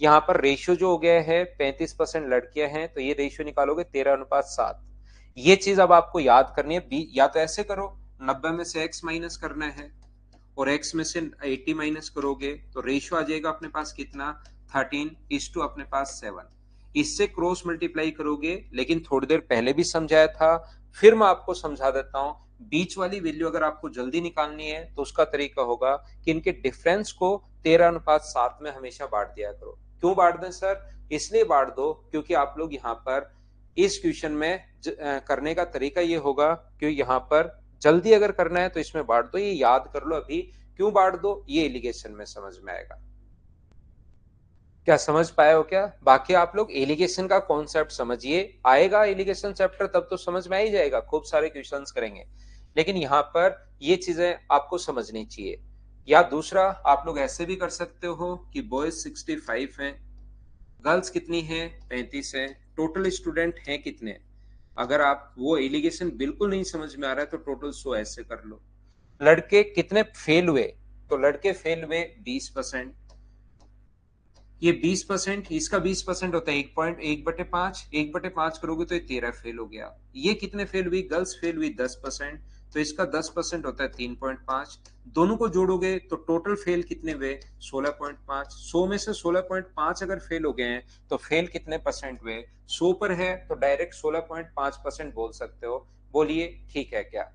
यहाँ पर रेशियो जो हो गया है 35% लड़कियां हैं, तो ये रेशियो निकालोगे 13:7। ये चीज अब आपको याद करनी है। या तो ऐसे करो, 90 में से x माइनस करना है और x में से 80 माइनस करोगे तो रेशियो आ जाएगा अपने पास कितना? 13:7 अपने पास 7। इससे क्रॉस मल्टीप्लाई करोगे, लेकिन थोड़ी देर पहले भी समझाया था, फिर मैं आपको समझा देता हूं। बीच वाली वैल्यू अगर आपको जल्दी निकालनी है तो उसका तरीका होगा कि इनके डिफरेंस को 13:7 में हमेशा बांट दिया करो। क्यों बांट दें सर? इसलिए बांट दो क्योंकि आप लोग यहाँ पर इस क्वेश्चन में करने का तरीका ये होगा कि यहाँ पर जल्दी अगर करना है तो इसमें बांट दो। ये याद कर लो अभी, क्यों बांट दो ये एलिगेशन में समझ में आएगा। क्या समझ पाए हो क्या? बाकी आप लोग एलिगेशन का कॉन्सेप्ट समझिए, आएगा एलिगेशन चैप्टर तब तो समझ में आ ही जाएगा, खूब सारे क्वेश्चंस करेंगे, लेकिन यहाँ पर ये चीजें आपको समझनी चाहिए। या दूसरा आप लोग ऐसे भी कर सकते हो कि बॉयज 65 हैं, गर्ल्स कितनी है? 35 है, टोटल स्टूडेंट हैं कितने? अगर आप वो एलिगेशन बिल्कुल नहीं समझ में आ रहा है तो टोटल 100 ऐसे कर लो। लड़के कितने फेल हुए? तो लड़के फेल हुए 20%। ये 20%, इसका 20% होता है 1/5। 1/5 करोगे तो ये 13 फेल हो गया। ये कितने फेल हुई? गर्ल्स फेल हुई 10%, तो इसका 10% होता है 3.5। दोनों को जोड़ोगे तो टोटल फेल कितने हुए? 16.5। 100 में से 16.5 अगर फेल हो गए हैं तो फेल कितने परसेंट हुए? 100 पर है तो डायरेक्ट 16.5% बोल सकते हो। बोलिए ठीक है क्या?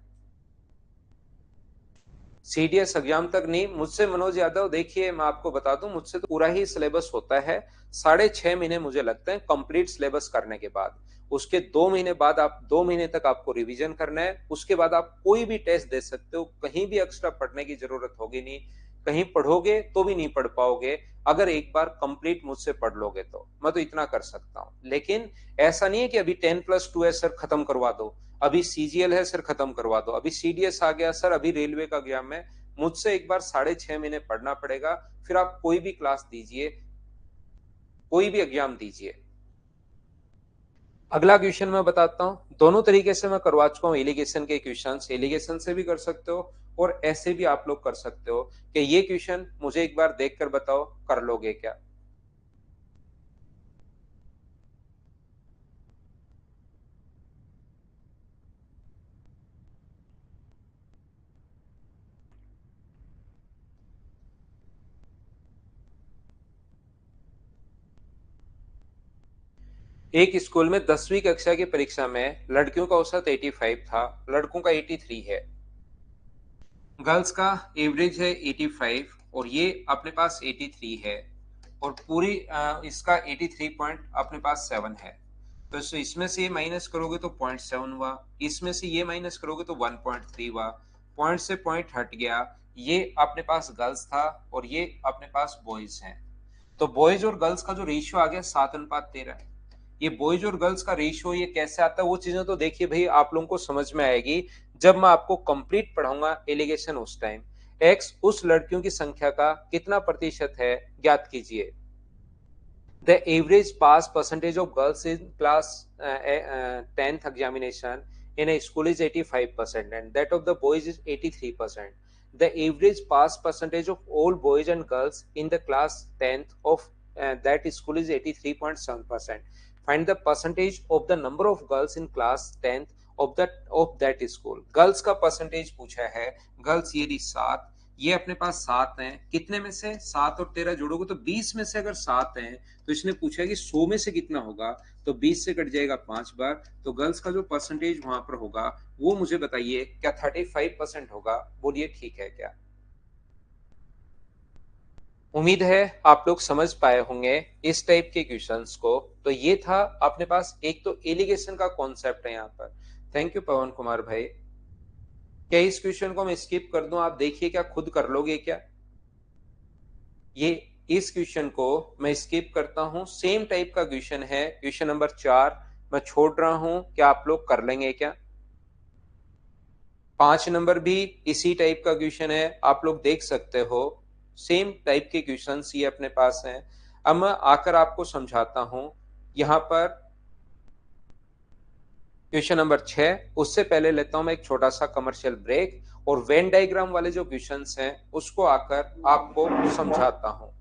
सीडीएस एग्जाम तक नहीं, मुझसे मनोज यादव, देखिए मैं आपको बता दूं, मुझसे तो पूरा ही सिलेबस होता है। 6.5 महीने मुझे लगते हैं कंप्लीट सिलेबस करने के बाद। उसके 2 महीने बाद, आप 2 महीने तक आपको रिवीजन करना है। उसके बाद आप कोई भी टेस्ट दे सकते हो, कहीं भी एक्स्ट्रा पढ़ने की जरूरत होगी नहीं। कहीं पढ़ोगे तो भी नहीं पढ़ पाओगे अगर एक बार कंप्लीट मुझसे पढ़ लोगे तो। मैं तो इतना कर सकता हूं, लेकिन ऐसा नहीं है कि अभी 10+2 है सर खत्म करवा दो, अभी सीजीएल है सर खत्म करवा दो, अभी सीडीएस आ गया सर, अभी रेलवे का एग्जाम है। मुझसे एक बार 6.5 महीने पढ़ना पड़ेगा, फिर आप कोई भी क्लास दीजिए, कोई भी एग्जाम दीजिए। अगला क्वेश्चन मैं बताता हूं, दोनों तरीके से मैं करवा चुका हूं एलिगेशन के क्वेश्चन। एलिगेशन से भी कर सकते हो और ऐसे भी आप लोग कर सकते हो कि ये क्वेश्चन मुझे एक बार देख कर बताओ, कर लोगे क्या? एक स्कूल में 10वीं कक्षा की परीक्षा में लड़कियों का औसत 85 था, लड़कों का 83 है। गर्ल्स का एवरेज है 85 और ये अपने पास 83 है, और पूरी इसका 83 पॉइंट अपने पास 7 है। तो इसमें से ये माइनस करोगे तो 0.7 हुआ, इसमें से ये माइनस करोगे तो 1.3 हुआ। पॉइंट से पॉइंट हट गया, ये अपने पास गर्ल्स था और ये अपने पास बॉयज हैं। तो बॉयज और गर्ल्स का जो रेशियो आ गया 7:13। ये बॉयज और गर्ल्स का रेशियो ये कैसे आता है वो चीजें तो देखिए भाई आप लोगों को समझ में आएगी जब मैं आपको कंप्लीट पढ़ाऊंगा एलिगेशन उस टाइम। एक्स उस लड़कियों की संख्या का कितना प्रतिशत है ज्ञात कीजिए। The average pass percentage of girls in class 10th examination in a school is 85% and that of the boys is 83%. The average pass percentage of all boys and girls in the class 10th of that school is 83.7%. Find the percentage of the number of girls in class 10th of that school. Girls का percentage पूछा है, girls ये रही 7, ये अपने पास 7 हैं, कितने में से 7 और 13 जोड़ोगे तो 20 में से अगर 7 हैं, तो इसने पूछा है कि 100 में से कितना होगा, तो 20 से कट जाएगा 5 बार, तो गर्ल्स का जो परसेंटेज वहां पर होगा वो मुझे बताइए, क्या 35% होगा? बोलिए ठीक है क्या? उम्मीद है आप लोग समझ पाए होंगे इस टाइप के क्वेश्चंस को। तो ये था अपने पास एक तो एलिगेशन का कॉन्सेप्ट है यहाँ पर। थैंक यू पवन कुमार भाई। क्या इस क्वेश्चन को मैं स्किप कर दूं? आप देखिए, क्या खुद कर लोगे क्या? ये इस क्वेश्चन को मैं स्किप करता हूं। सेम टाइप का क्वेश्चन है, क्वेश्चन नंबर 4 मैं छोड़ रहा हूं, क्या आप लोग कर लेंगे क्या? 5 नंबर भी इसी टाइप का क्वेश्चन है, आप लोग देख सकते हो। सेम टाइप के क्वेश्चंस ये अपने पास हैं। अब मैं आकर आपको समझाता हूं यहां पर क्वेश्चन नंबर 6। उससे पहले लेता हूं मैं एक छोटा सा कमर्शियल ब्रेक, और वेन डायग्राम वाले जो क्वेश्चंस हैं उसको आकर आपको समझाता हूं।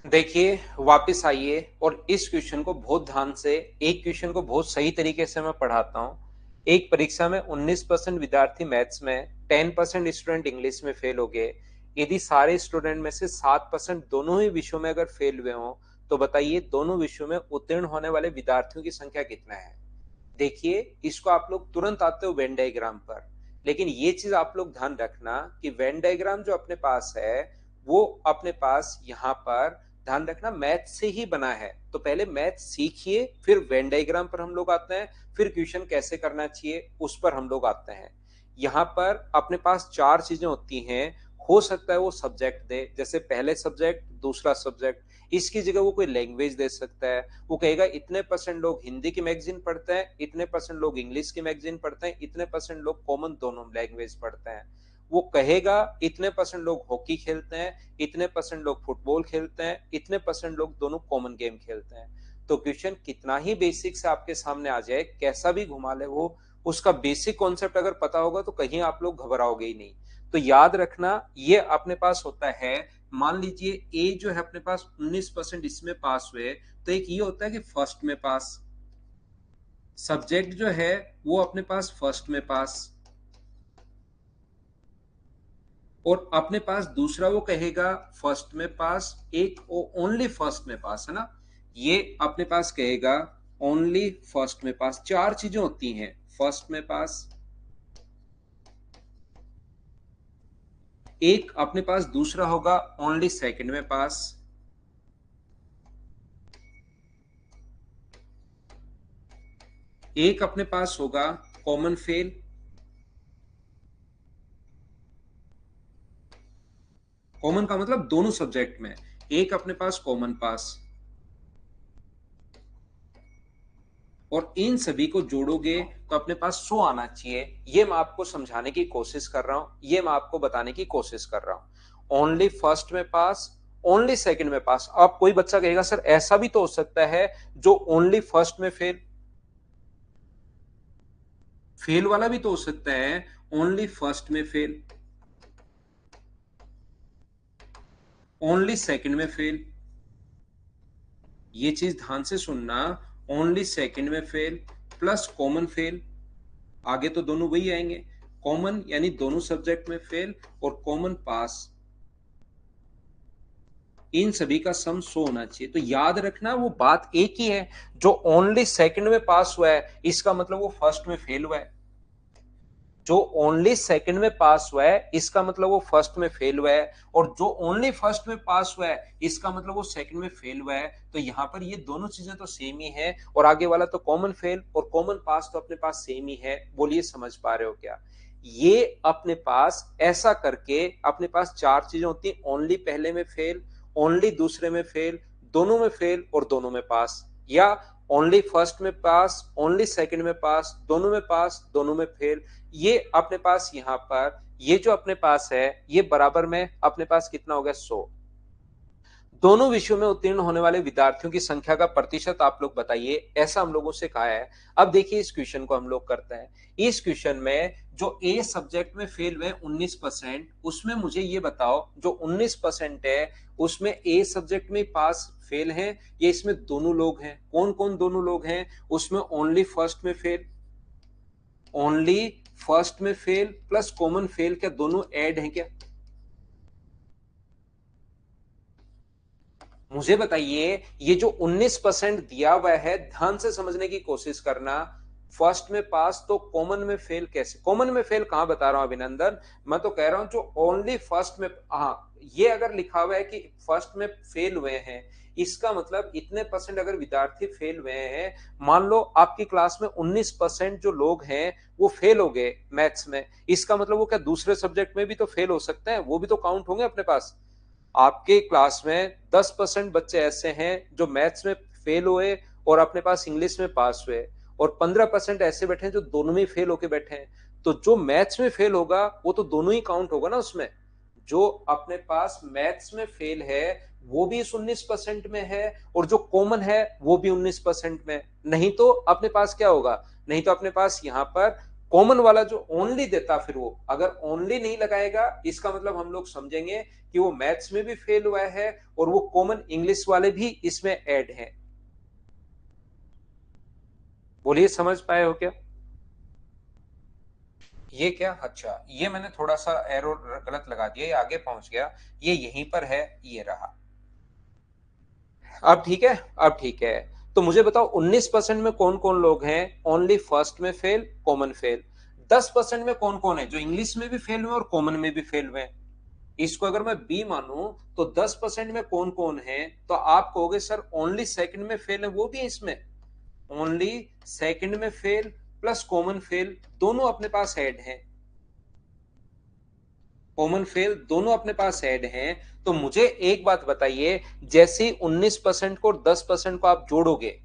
देखिए, वापस आइए और इस क्वेश्चन को बहुत ध्यान से, एक क्वेश्चन को बहुत सही तरीके से मैं पढ़ाता हूँ। एक परीक्षा में 19% विद्यार्थी मैथ्स में, 10% स्टूडेंट इंग्लिश में फेल हो गए। यदि सारे स्टूडेंट में से 7% दोनों ही विषयों में अगर फेल हुए हों, तो बताइए दोनों विषयों में उत्तीर्ण होने वाले विद्यार्थियों की संख्या कितना है? देखिए, इसको आप लोग तुरंत आते हो वेन डायग्राम पर, लेकिन ये चीज आप लोग ध्यान रखना कि वेन डायग्राम जो अपने पास है वो अपने पास यहाँ पर ध्यान रखना मैथ से ही बना है। तो पहले मैथ सीखिए, फिर वेन डायग्राम पर हम लोग आते हैं, फिर क्वेश्चन कैसे करना चाहिए उस पर हम लोग आते हैं। यहाँ पर अपने पास चार चीजें होती हैं। हो सकता है वो सब्जेक्ट दे, जैसे पहले सब्जेक्ट, दूसरा सब्जेक्ट, इसकी जगह वो कोई लैंग्वेज दे सकता है। वो कहेगा इतने परसेंट लोग हिंदी की मैगजीन पढ़ते हैं, इतने परसेंट लोग इंग्लिश की मैगजीन पढ़ते हैं, इतने परसेंट लोग कॉमन दोनों लैंग्वेज पढ़ते हैं। वो कहेगा इतने परसेंट लोग हॉकी खेलते हैं, इतने परसेंट लोग फुटबॉल खेलते हैं, इतने परसेंट लोग दोनों कॉमन गेम खेलते हैं। तो क्वेश्चन कितना ही बेसिक से आपके सामने आ जाए, कैसा भी घुमा ले वो, उसका बेसिक कॉन्सेप्ट अगर पता होगा तो कहीं आप लोग घबराओगे ही नहीं। तो याद रखना ये अपने पास होता है। मान लीजिए ए जो है अपने पास 19% इसमें पास हुए, तो एक ये होता है कि फर्स्ट में पास। सब्जेक्ट जो है वो अपने पास फर्स्ट में पास, और अपने पास दूसरा वो कहेगा फर्स्ट में पास, एक ओनली फर्स्ट में पास, है ना। ये अपने पास कहेगा ओनली फर्स्ट में पास। चार चीजें होती हैं, फर्स्ट में पास, एक अपने पास दूसरा होगा ओनली सेकंड में पास, एक अपने पास होगा कॉमन फेल, कॉमन का मतलब दोनों सब्जेक्ट में, एक अपने पास कॉमन पास, और इन सभी को जोड़ोगे तो अपने पास 100 आना चाहिए। ये मैं आपको समझाने की कोशिश कर रहा हूं, ये मैं आपको बताने की कोशिश कर रहा हूं। ओनली फर्स्ट में पास, ओनली सेकंड में पास। अब कोई बच्चा कहेगा सर ऐसा भी तो हो सकता है जो ओनली फर्स्ट में फेल, फेल वाला भी तो हो सकता है, ओनली फर्स्ट में फेल, ओनली सेकंड में फेल। ये चीज ध्यान से सुनना, ओनली सेकंड में फेल प्लस कॉमन फेल, आगे तो दोनों वही आएंगे। कॉमन यानी दोनों सब्जेक्ट में फेल और कॉमन पास, इन सभी का सम 100 होना चाहिए। तो याद रखना वो बात एक ही है। जो ओनली सेकंड में पास हुआ है इसका मतलब वो फर्स्ट में फेल हुआ है, जो ओनली सेकंड में पास हुआ है इसका मतलब वो फर्स्ट में फेल हुआ है, और जो ओनली फर्स्ट में पास हुआ है इसका मतलब वो सेकंड में फेल हुआ है। तो यहां पर ये दोनों चीजें तो सेम ही है, और आगे वाला तो कॉमन फेल और कॉमन पास तो अपने पास सेम ही है। बोलिए समझ पा रहे हो क्या। ये अपने पास ऐसा करके अपने पास चार चीजें होती हैं, ओनली पहले में फेल, ओनली दूसरे में फेल, दोनों में फेल और दोनों में पास, या ओनली फर्स्ट में पास, ओनली सेकंड में पास, दोनों में पास, दोनों में फेल। ये अपने पास यहाँ पर ये जो अपने पास है ये बराबर में अपने पास कितना हो गया 100। दोनों विषयों में उत्तीर्ण होने वाले विद्यार्थियों की संख्या का प्रतिशत आप लोग बताइए, ऐसा हम लोगों से कहा है। अब देखिए इस क्वेश्चन को हम लोग करते हैं। इस क्वेश्चन में जो ए सब्जेक्ट में फेल हुए 19%, उसमें मुझे ये बताओ जो 19% है उसमें ए सब्जेक्ट में पास फेल है, ये इसमें दोनों लोग हैं। कौन कौन दोनों लोग हैं उसमें, ओनली फर्स्ट में फेल, ओनली फर्स्ट में फेल प्लस कॉमन फेल, क्या दोनों ऐड हैं क्या। मुझे बताइए ये जो 19% दिया हुआ है ध्यान से समझने की कोशिश करना। फर्स्ट में पास तो कॉमन में फेल कैसे, कॉमन में फेल कहां बता रहा हूं अभिनंदन, मैं तो कह रहा हूं जो ओनली फर्स्ट में, हाँ ये अगर लिखा हुआ है कि फर्स्ट में फेल हुए हैं, इसका मतलब इतने परसेंट अगर विद्यार्थी फेल हुए हैं, मान लो आपकी क्लास में 19% जो लोग हैं वो फेल हो गए मैथ्स में, इसका मतलब वो क्या दूसरे सब्जेक्ट में भी तो फेल हो सकते हैं, वो भी तो काउंट होंगे अपने पास। आपके क्लास में 10% बच्चे ऐसे हैं जो मैथ्स में फेल हुए और अपने पास इंग्लिश में पास हुए, और 15% ऐसे बैठे हैं जो दोनों में फेल होके बैठे हैं। तो जो मैथ्स में फेल होगा वो तो दोनों ही काउंट होगा ना उसमें। जो अपने पास मैथ्स में फेल है वो भी इस 19% में है, और जो कॉमन है वो भी 19% में। नहीं तो अपने पास क्या होगा, नहीं तो अपने पास यहाँ पर कॉमन वाला जो ओनली देता, फिर वो अगर ओनली नहीं लगाएगा इसका मतलब हम लोग समझेंगे कि वो मैथ्स में भी फेल हुआ है और वो कॉमन इंग्लिश वाले भी इसमें ऐड हैं। बोलिए समझ पाए हो क्या। ये क्या, अच्छा ये मैंने थोड़ा सा एरो गलत लगा दिया, ये आगे पहुंच गया, ये यहीं पर है, ये रहा। अब ठीक है, अब ठीक है। तो मुझे बताओ 19% में कौन कौन लोग हैं ओनली फर्स्ट में फेल, कॉमन फेल। 10% में कौन कौन है जो इंग्लिश में भी फेल हुए और कॉमन में भी फेल हुए। इसको अगर मैं बी मानूं तो 10% में कौन कौन है, तो आप कहोगे सर ओनली सेकंड में फेल है, वो भी है इसमें, ओनली सेकंड में फेल प्लस कॉमन फेल दोनों अपने पास ऐड हैं, कॉमन फेल दोनों अपने पास ऐड हैं। तो मुझे एक बात बताइए, जैसे 19% को और 10% को आप जोड़ोगे,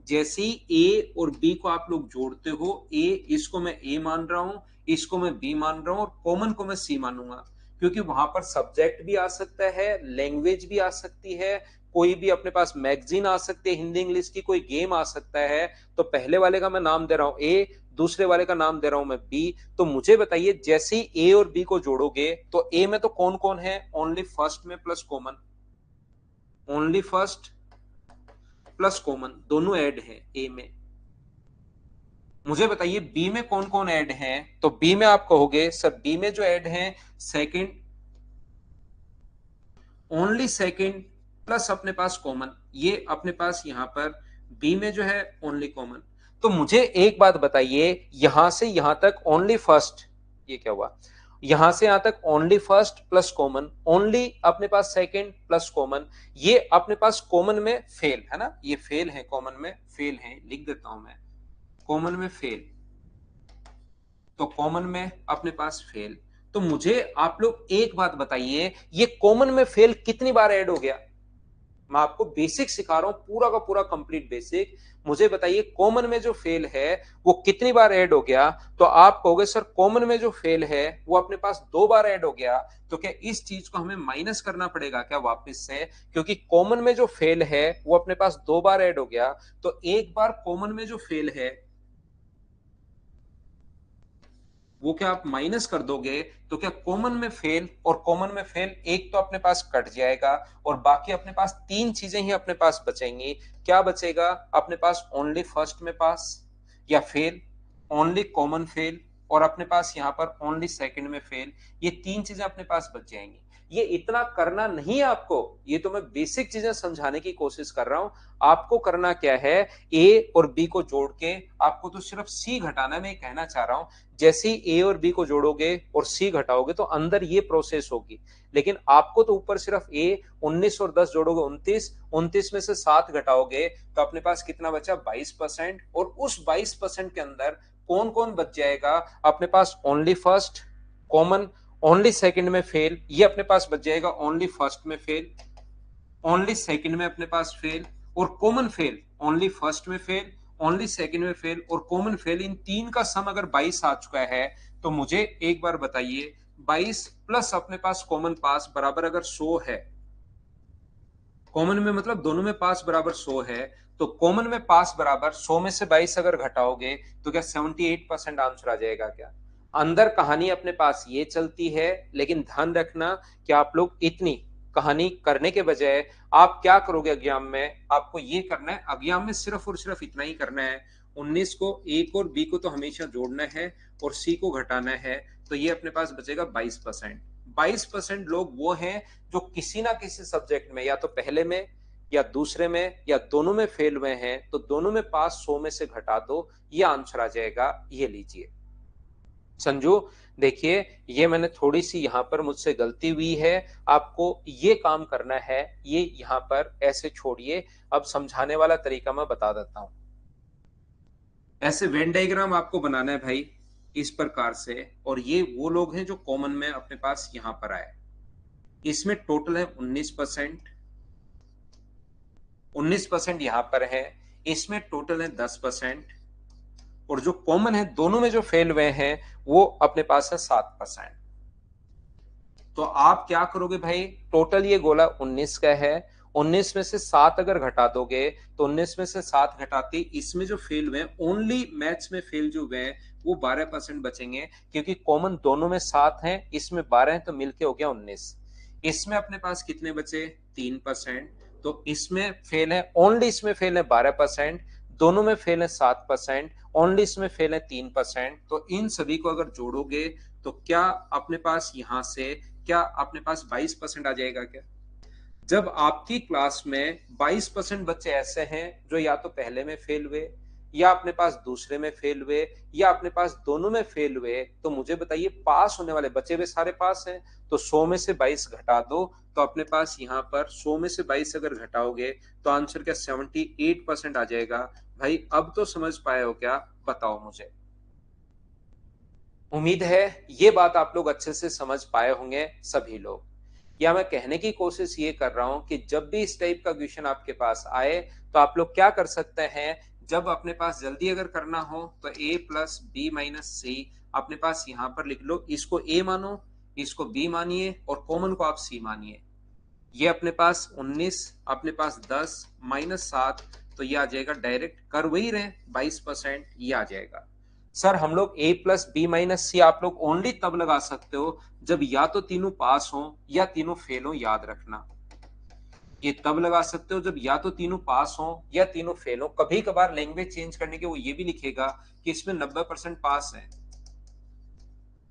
जैसे ए और बी को आप लोग जोड़ते हो, ए इसको मैं ए मान रहा हूं, इसको मैं बी मान रहा हूं और कॉमन को मैं सी मानूंगा, क्योंकि वहां पर सब्जेक्ट भी आ सकता है, लैंग्वेज भी आ सकती है, कोई भी अपने पास मैगजीन आ सकती है हिंदी इंग्लिश की, कोई गेम आ सकता है। तो पहले वाले का मैं नाम दे रहा हूं ए, दूसरे वाले का नाम दे रहा हूं मैं बी। तो मुझे बताइए जैसे ही ए और बी को जोड़ोगे तो ए में तो कौन कौन है, ओनली फर्स्ट में plus common, only first plus common दोनों ऐड है ए में। मुझे बताइए बी में कौन कौन ऐड है, तो बी में आप कहोगे सर बी में जो ऐड है सेकंड, ओनली सेकंड प्लस अपने पास कॉमन, ये अपने पास यहां पर बी में जो है ओनली कॉमन। तो मुझे एक बात बताइए, यहां से यहां तक ओनली फर्स्ट, ये क्या हुआ, यहां से यहां तक only first plus common, only अपने पास सेकंड प्लस कॉमन, ये अपने पास कॉमन में फेल है ना, ये फेल है, कॉमन में फेल है, लिख देता हूं मैं कॉमन में फेल, तो कॉमन में अपने पास फेल। तो मुझे आप लोग एक बात बताइए, ये कॉमन में फेल कितनी बार ऐड हो गया, मैं आपको बेसिक सिखा रहा हूं, पूरा का पूरा कंप्लीट बेसिक। मुझे बताइए कॉमन में जो फेल है वो कितनी बार ऐड हो गया, तो आप कहोगे सर कॉमन में जो फेल है वो अपने पास 2 बार ऐड हो गया। तो क्या इस चीज को हमें माइनस करना पड़ेगा क्या वापस से, क्योंकि कॉमन में जो फेल है वो अपने पास 2 बार ऐड हो गया, तो एक बार कॉमन में जो फेल है वो क्या आप माइनस कर दोगे, तो क्या कॉमन में फेल और कॉमन में फेल एक तो अपने पास कट जाएगा और बाकी अपने पास 3 चीजें ही अपने पास बचेंगी। क्या बचेगा अपने पास, ओनली फर्स्ट में पास या फेल, ओनली कॉमन फेल और अपने पास यहां पर ओनली सेकंड में फेल, ये 3 चीजें अपने पास बच जाएंगी। ये इतना करना नहीं है आपको, ये तो मैं बेसिक चीजें समझाने की कोशिश कर रहा हूं। आपको करना क्या है, ए और बी को जोड़ के आपको तो सिर्फ सी घटाना है, मैं कहना चाह रहा हूं। जैसे ही ए और बी को जोड़ोगे और सी घटाओगे तो अंदर ये प्रोसेस होगी, लेकिन आपको तो ऊपर सिर्फ ए, 19 और 10 जोड़ोगे 29, 29 में से 7 घटाओगे तो अपने पास कितना बचा 22%, और उस 22% के अंदर कौन कौन बच जाएगा, अपने पास only first common, only second में फेल, ये अपने पास बच जाएगा ओनली फर्स्ट में फेल, ओनली सेकंड में अपने पास फेल और कॉमन फेल, ओनली फर्स्ट में फेल, ओनली सेकंड में फेल और कॉमन फेल, इन तीन का सम अगर 22 आ चुका है तो मुझे एक बार बताइए 22 प्लस अपने पास कॉमन पास बराबर अगर 100 है, कॉमन में मतलब दोनों में पास बराबर 100 है, तो कॉमन में पास बराबर 100 में से 22 अगर घटाओगे तो क्या 78% आंसर आ जाएगा क्या। अंदर कहानी अपने पास ये चलती है, लेकिन ध्यान रखना कि आप लोग इतनी कहानी करने के बजाय आप क्या करोगे एग्जाम में, आपको ये करना है एग्जाम में सिर्फ और सिर्फ इतना ही करना है, 19 को ए को और बी को तो हमेशा जोड़ना है और सी को घटाना है, तो ये अपने पास बचेगा 22%। 22% लोग वो हैं जो किसी ना किसी सब्जेक्ट में या तो पहले में या दूसरे में या दोनों में फेल हुए हैं, तो दोनों में पास 100 में से घटा दो, ये आंसर आ जाएगा, ये लीजिए। संजू देखिए, ये मैंने थोड़ी सी यहां पर मुझसे गलती हुई है, आपको ये काम करना है, ये यहां पर ऐसे छोड़िए। अब समझाने वाला तरीका मैं बता देता हूं। ऐसे वेन डायग्राम आपको बनाना है भाई इस प्रकार से, और ये वो लोग हैं जो कॉमन में अपने पास यहां पर आए, इसमें टोटल है 19%, 19% यहां पर है, इसमें टोटल है 10%, और जो कॉमन है दोनों में जो फेल हुए हैं वो अपने पास है 7%। तो आप क्या करोगे भाई, टोटल ये गोला 19 का है, 19 में से 7 अगर घटा दोगे तो 19 में से 7 घटाते इसमें जो फेल हुए, ओनली मैथ्स में फेल जो हुए वो 12% बचेंगे, क्योंकि कॉमन दोनों में 7 हैं, इसमें 12 है तो मिलके हो गया 19। इसमें अपने पास कितने बचे 3%, तो इसमें फेल है, ओनली इसमें फेल है 12%, दोनों में फेल है 7%, ओनली इसमें फेल है 3%। तो इन सभी को अगर जोड़ोगे तो क्या अपने पास यहां से क्या अपने पास 22% आ जाएगा क्या। जब आपकी क्लास में 22% बच्चे ऐसे हैं जो या तो पहले में फेल हुए या अपने पास दूसरे में फेल हुए, या अपने पास दोनों में फेल हुए, तो मुझे बताइए पास होने वाले बचे हुए सारे पास हैं। तो 100 में से 22 घटा दो, तो अपने पास यहाँ पर 100 में से 22 अगर घटाओगे तो आंसर क्या 78% आ जाएगा। भाई अब तो समझ पाए हो क्या, बताओ मुझे। उम्मीद है ये बात आप लोग अच्छे से समझ पाए होंगे सभी लोग। या मैं कहने की कोशिश ये कर रहा हूं कि जब भी इस टाइप का क्वेश्चन आपके पास आए तो आप लोग क्या कर सकते हैं, जब अपने पास जल्दी अगर करना हो तो a प्लस बी माइनस सी अपने पास यहां पर लिख लो, इसको a मानो, इसको b मानिए और कॉमन को आप c मानिए। ये अपने पास 19, अपने पास 10 माइनस 7, तो ये आ जाएगा, डायरेक्ट कर वही रहे 22%, ये आ जाएगा। सर हम लोग a प्लस बी माइनस सी आप लोग ओनली तब लगा सकते हो जब या तो तीनों पास हो या तीनों फेल हो, याद रखना। ये तब लगा सकते हो जब या तो तीनों पास हो या तीनों फेल हो। कभी कभार लैंग्वेज चेंज करने के वो ये भी लिखेगा कि इसमें 90% पास है,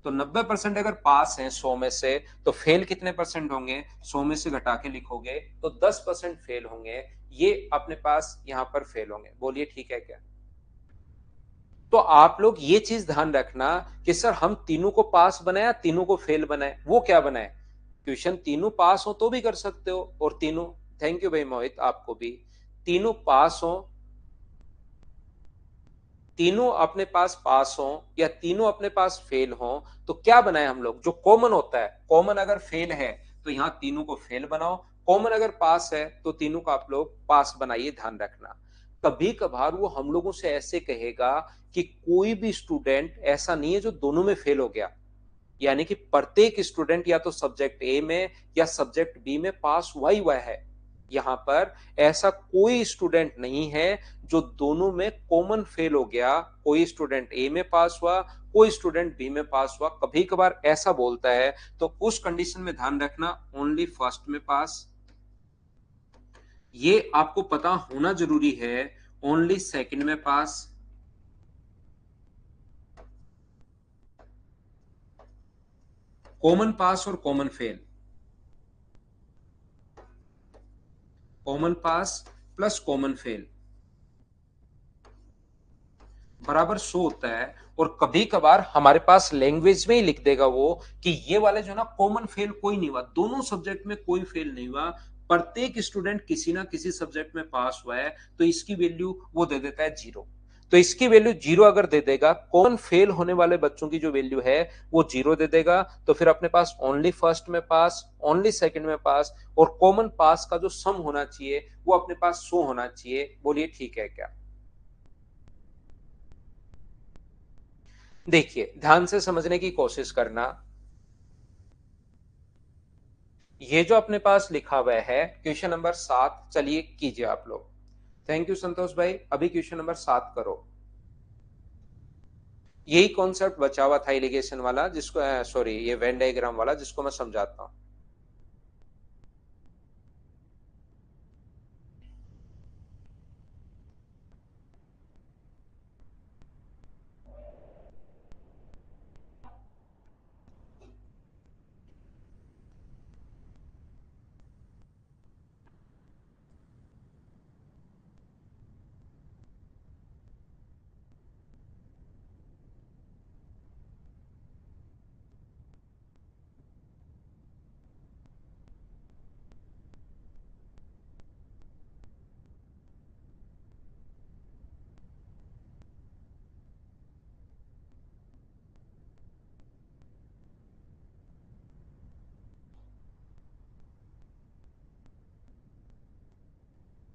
तो 90% अगर पास है 100 में से, तो फेल कितने परसेंट होंगे, 100 में से घटा के लिखोगे तो 10% फेल होंगे। ये अपने पास यहां पर फेल होंगे। बोलिए ठीक है क्या। तो आप लोग ये चीज ध्यान रखना कि सर हम तीनों को पास बनाया तीनों को फेल बनाए, वो क्या बनाए, क्वेश्चन तीनों पास हो तो भी कर सकते हो और तीनों, थैंक यू भाई मोहित आपको भी, तीनों पास हो, तीनों अपने पास हो या तीनों अपने पास फेल हो, तो क्या बनाए हम लोग, जो कॉमन होता है, कॉमन अगर फेल है तो यहां तीनों को फेल बनाओ, कॉमन अगर पास है तो तीनों को आप लोग पास बनाइए, ध्यान रखना। कभी कभार वो हम लोगों से ऐसे कहेगा कि कोई भी स्टूडेंट ऐसा नहीं है जो दोनों में फेल हो गया, यानी कि प्रत्येक स्टूडेंट या तो सब्जेक्ट ए में या सब्जेक्ट बी में पास हुआ है। यहां पर ऐसा कोई स्टूडेंट नहीं है जो दोनों में कॉमन फेल हो गया, कोई स्टूडेंट ए में पास हुआ, कोई स्टूडेंट बी में पास हुआ। कभी कभार ऐसा बोलता है तो उस कंडीशन में ध्यान रखना ओनली फर्स्ट में पास, ये आपको पता होना जरूरी है, ओनली सेकंड में पास, कॉमन पास और कॉमन फेल, कॉमन पास प्लस कॉमन फेल बराबर 100 होता है। और कभी कभार हमारे पास लैंग्वेज में ही लिख देगा वो कि ये वाले जो ना कॉमन फेल कोई नहीं हुआ, दोनों सब्जेक्ट में कोई फेल नहीं हुआ, प्रत्येक स्टूडेंट किसी ना किसी सब्जेक्ट में पास हुआ है, तो इसकी वैल्यू वो दे देता है 0। तो इसकी वैल्यू 0 अगर दे देगा, कॉमन फेल होने वाले बच्चों की जो वैल्यू है वो 0 दे देगा, तो फिर अपने पास ओनली फर्स्ट में पास, ओनली सेकंड में पास, और कॉमन पास का जो सम होना चाहिए वो अपने पास 100 होना चाहिए। बोलिए ठीक है क्या। देखिए ध्यान से समझने की कोशिश करना, ये जो अपने पास लिखा हुआ है क्वेश्चन नंबर 7, चलिए कीजिए आप लोग। थैंक यू संतोष भाई, अभी क्वेश्चन नंबर 7 करो। यही कॉन्सेप्ट बचा हुआ था इरिगेशन वाला, जिसको सॉरी ये वेन डायग्राम वाला, जिसको मैं समझाता हूं।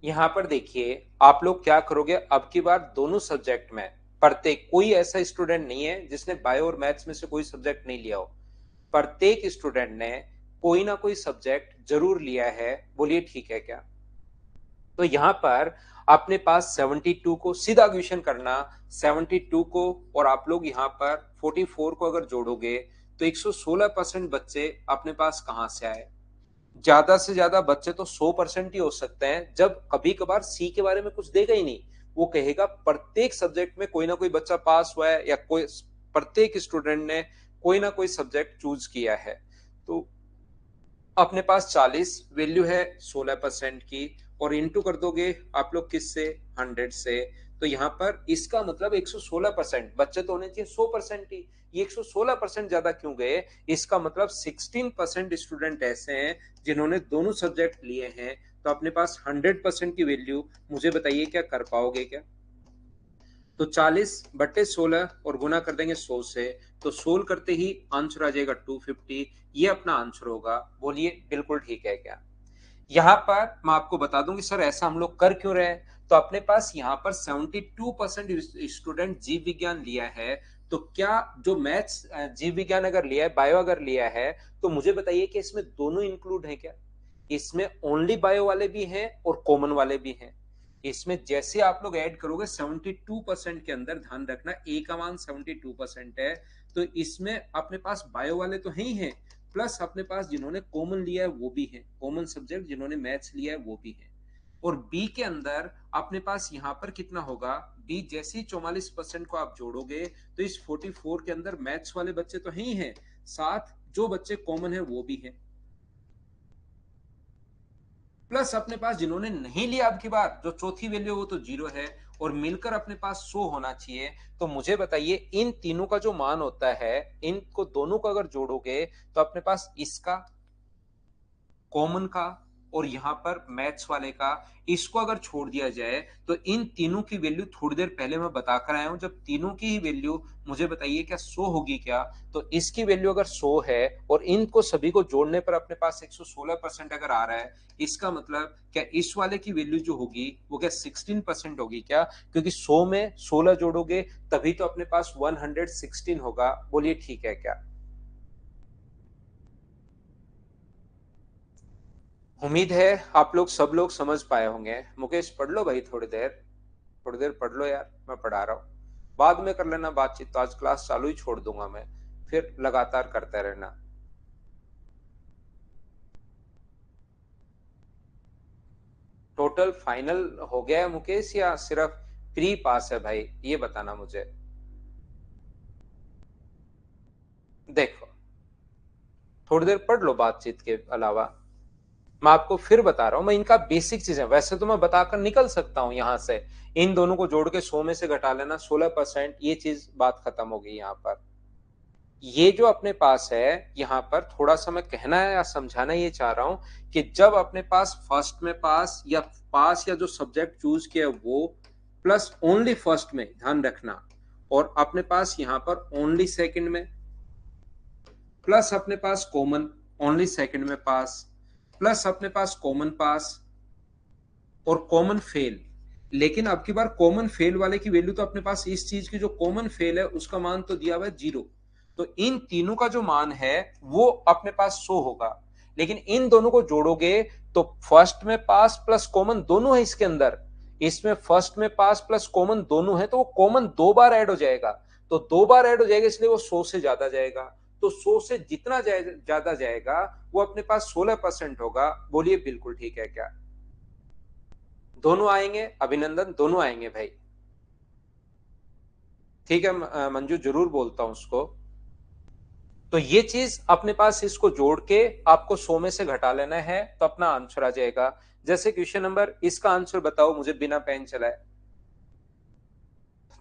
यहां पर देखिए आप लोग क्या करोगे, अब की बार दोनों सब्जेक्ट में प्रत्येक, कोई ऐसा स्टूडेंट नहीं है जिसने बायो और मैथ्स में से कोई सब्जेक्ट नहीं लिया हो, प्रत्येक स्टूडेंट ने कोई ना कोई सब्जेक्ट जरूर लिया है। बोलिए ठीक है क्या। तो यहां पर अपने पास 72 को सीधा क्वेश्चन करना, 72 को और आप लोग यहां पर 44 को अगर जोड़ोगे तो 116% बच्चे अपने पास कहां से आए। ज्यादा से ज्यादा बच्चे तो 100% ही हो सकते हैं, जब कभी कभार सी के बारे में कुछ देगा ही नहीं, वो कहेगा प्रत्येक सब्जेक्ट में कोई ना कोई बच्चा पास हुआ है या कोई प्रत्येक स्टूडेंट ने कोई ना कोई सब्जेक्ट चूज किया है। तो अपने पास 40 वैल्यू है 16% की, और इंटू कर दोगे आप लोग किससे, 100 से, तो यहाँ पर इसका मतलब 116%, बच्चे तो होने चाहिए 100% ही, ये 116% ज्यादा क्यों गए? इसका मतलब 16% स्टूडेंट ऐसे हैं जिन्होंने दोनों सब्जेक्ट लिए हैं। तो अपने पास 100% की वैल्यू, मुझे बताइए क्या कर पाओगे क्या? तो 40/16 और गुना कर देंगे 100 से, तो सोल्व करते ही आंसर आ जाएगा 250। ये अपना आंसर होगा। बोलिए बिल्कुल ठीक है क्या? यहाँ पर मैं आपको बता दूं कि सर ऐसा हम लोग कर क्यों रहे हैं। तो अपने पास यहाँ पर 72% स्टूडेंट जीव विज्ञान लिया है। तो क्या जो मैथ्स जीव विज्ञान अगर लिया है, बायो अगर लिया है, तो मुझे बताइए कि इसमें दोनों इंक्लूड है क्या? इसमें ओनली बायो वाले भी हैं और कॉमन वाले भी हैं। इसमें जैसे आप लोग ऐड करोगे 72% के अंदर, ध्यान रखना ए का मान 72% है, तो इसमें अपने पास बायो वाले तो है ही हैं, प्लस अपने पास जिन्होंने कॉमन लिया है वो भी है, कॉमन सब्जेक्ट जिन्होंने मैथ्स लिया है वो भी है। और बी के अंदर अपने पास यहाँ पर कितना होगा? बी जैसे ही 44% को आप जोड़ोगे तो इस 44 के अंदर मैथ्स वाले बच्चे तो है ही हैं, साथ जो बच्चे कॉमन है वो भी है, प्लस अपने पास जिन्होंने नहीं लिया अब की बार जो चौथी वैल्यू वो तो 0 है, और मिलकर अपने पास 100 होना चाहिए। तो मुझे बताइए इन तीनों का जो मान होता है, इनको दोनों को अगर जोड़ोगे तो अपने पास इसका, कॉमन का, और यहां पर मैथ्स वाले का, इसको अगर छोड़ दिया जाए तो इन तीनों की वैल्यू थोड़ी देर पहले मैं बताकर आया हूं, जब तीनों की ही वैल्यू, मुझे बताइए क्या 100 होगी क्या? तो इसकी वैल्यू अगर 100 है और इनको सभी को जोड़ने पर अपने पास 116% अगर आ रहा है, इसका मतलब क्या इस वाले की वैल्यू जो होगी वो क्या 16% होगी क्या? क्योंकि 100 में 16 जोड़ोगे तभी तो अपने पास 116 होगा। बोलिए ठीक है क्या? उम्मीद है आप लोग सब लोग समझ पाए होंगे। मुकेश पढ़ लो भाई, थोड़ी देर, थोड़ी देर पढ़ लो यार, मैं पढ़ा रहा हूँ। बाद में कर लेना बातचीत, तो आज क्लास चालू ही छोड़ दूंगा मैं, फिर लगातार करते रहना। टोटल फाइनल हो गया है मुकेश, या सिर्फ प्री पास है भाई, ये बताना मुझे। देखो, थोड़ी देर पढ़ लो बातचीत के अलावा। मैं आपको फिर बता रहा हूं, मैं इनका बेसिक चीजें वैसे तो मैं बताकर निकल सकता हूं यहां से, इन दोनों को जोड़ के 100 में से घटा लेना 16%, ये चीज बात खत्म हो गई यहां पर। ये जो अपने पास है यहाँ पर, थोड़ा सा मैं कहना है या समझाना ये चाह रहा हूं कि जब अपने पास फर्स्ट में पास या पास या जो सब्जेक्ट चूज किया वो, प्लस ओनली फर्स्ट में, ध्यान रखना, और अपने पास यहाँ पर ओनली सेकंड में, प्लस अपने पास कॉमन ओनली सेकंड में पास, प्लस अपने पास कॉमन पास और कॉमन फेल। लेकिन अब की बार कॉमन फेल वाले की वैल्यू तो अपने पास, इस चीज की जो कॉमन फेल है उसका मान तो दिया हुआ है 0। तो इन तीनों का जो मान है वो अपने पास 100 होगा। लेकिन इन दोनों को जोड़ोगे तो फर्स्ट में पास प्लस कॉमन दोनों है इसके अंदर, इसमें फर्स्ट में पास प्लस कॉमन दोनों है, तो वो कॉमन 2 बार ऐड हो जाएगा। तो 2 बार ऐड हो जाएगा, इसलिए वो 100 से ज्यादा जाएगा। तो 100 से जितना ज्यादा जाएगा वो अपने पास 16% होगा। बोलिए बिल्कुल ठीक है क्या? दोनों आएंगे, अभिनंदन, दोनों आएंगे भाई। ठीक है, मंजू जरूर बोलता हूं उसको। तो ये चीज अपने पास, इसको जोड़ के आपको 100 में से घटा लेना है तो अपना आंसर आ जाएगा। जैसे क्वेश्चन नंबर, इसका आंसर बताओ मुझे बिना पेन चलाए।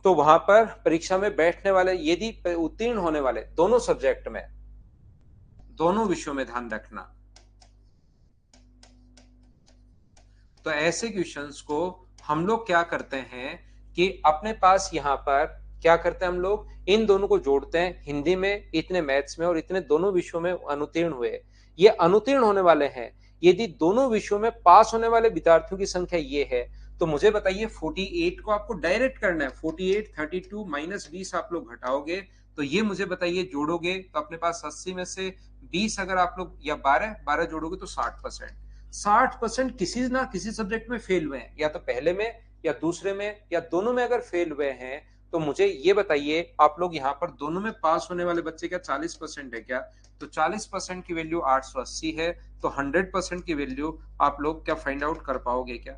तो वहां पर परीक्षा में बैठने वाले, यदि उत्तीर्ण होने वाले दोनों सब्जेक्ट में, दोनों विषयों में, ध्यान रखना, तो ऐसे क्वेश्चंस को हम लोग क्या करते हैं कि अपने पास यहाँ पर क्या करते हैं, हम लोग इन दोनों को जोड़ते हैं, हिंदी में इतने, मैथ्स में, और इतने दोनों विषयों में अनुत्तीर्ण हुए, ये अनुत्तीर्ण होने वाले हैं। यदि दोनों विषयों में पास होने वाले विद्यार्थियों की संख्या ये है, तो मुझे बताइए 48 को आपको डायरेक्ट करना है, 48 32 -20 आप लोग घटाओगे, तो ये मुझे बताइए जोड़ोगे तो अपने पास 80 में से 20 अगर आप लोग, या 12 12 जोड़ोगे तो 60%। 60% किसी ना किसी सब्जेक्ट में फेल हुए हैं, या तो पहले में या दूसरे में या दोनों में अगर फेल हुए हैं, तो मुझे ये बताइए आप लोग यहाँ पर दोनों में पास होने वाले बच्चे क्या 40% है क्या? तो 40% की वैल्यू 880 है, तो 100% की वैल्यू आप लोग क्या फाइंड आउट कर पाओगे क्या?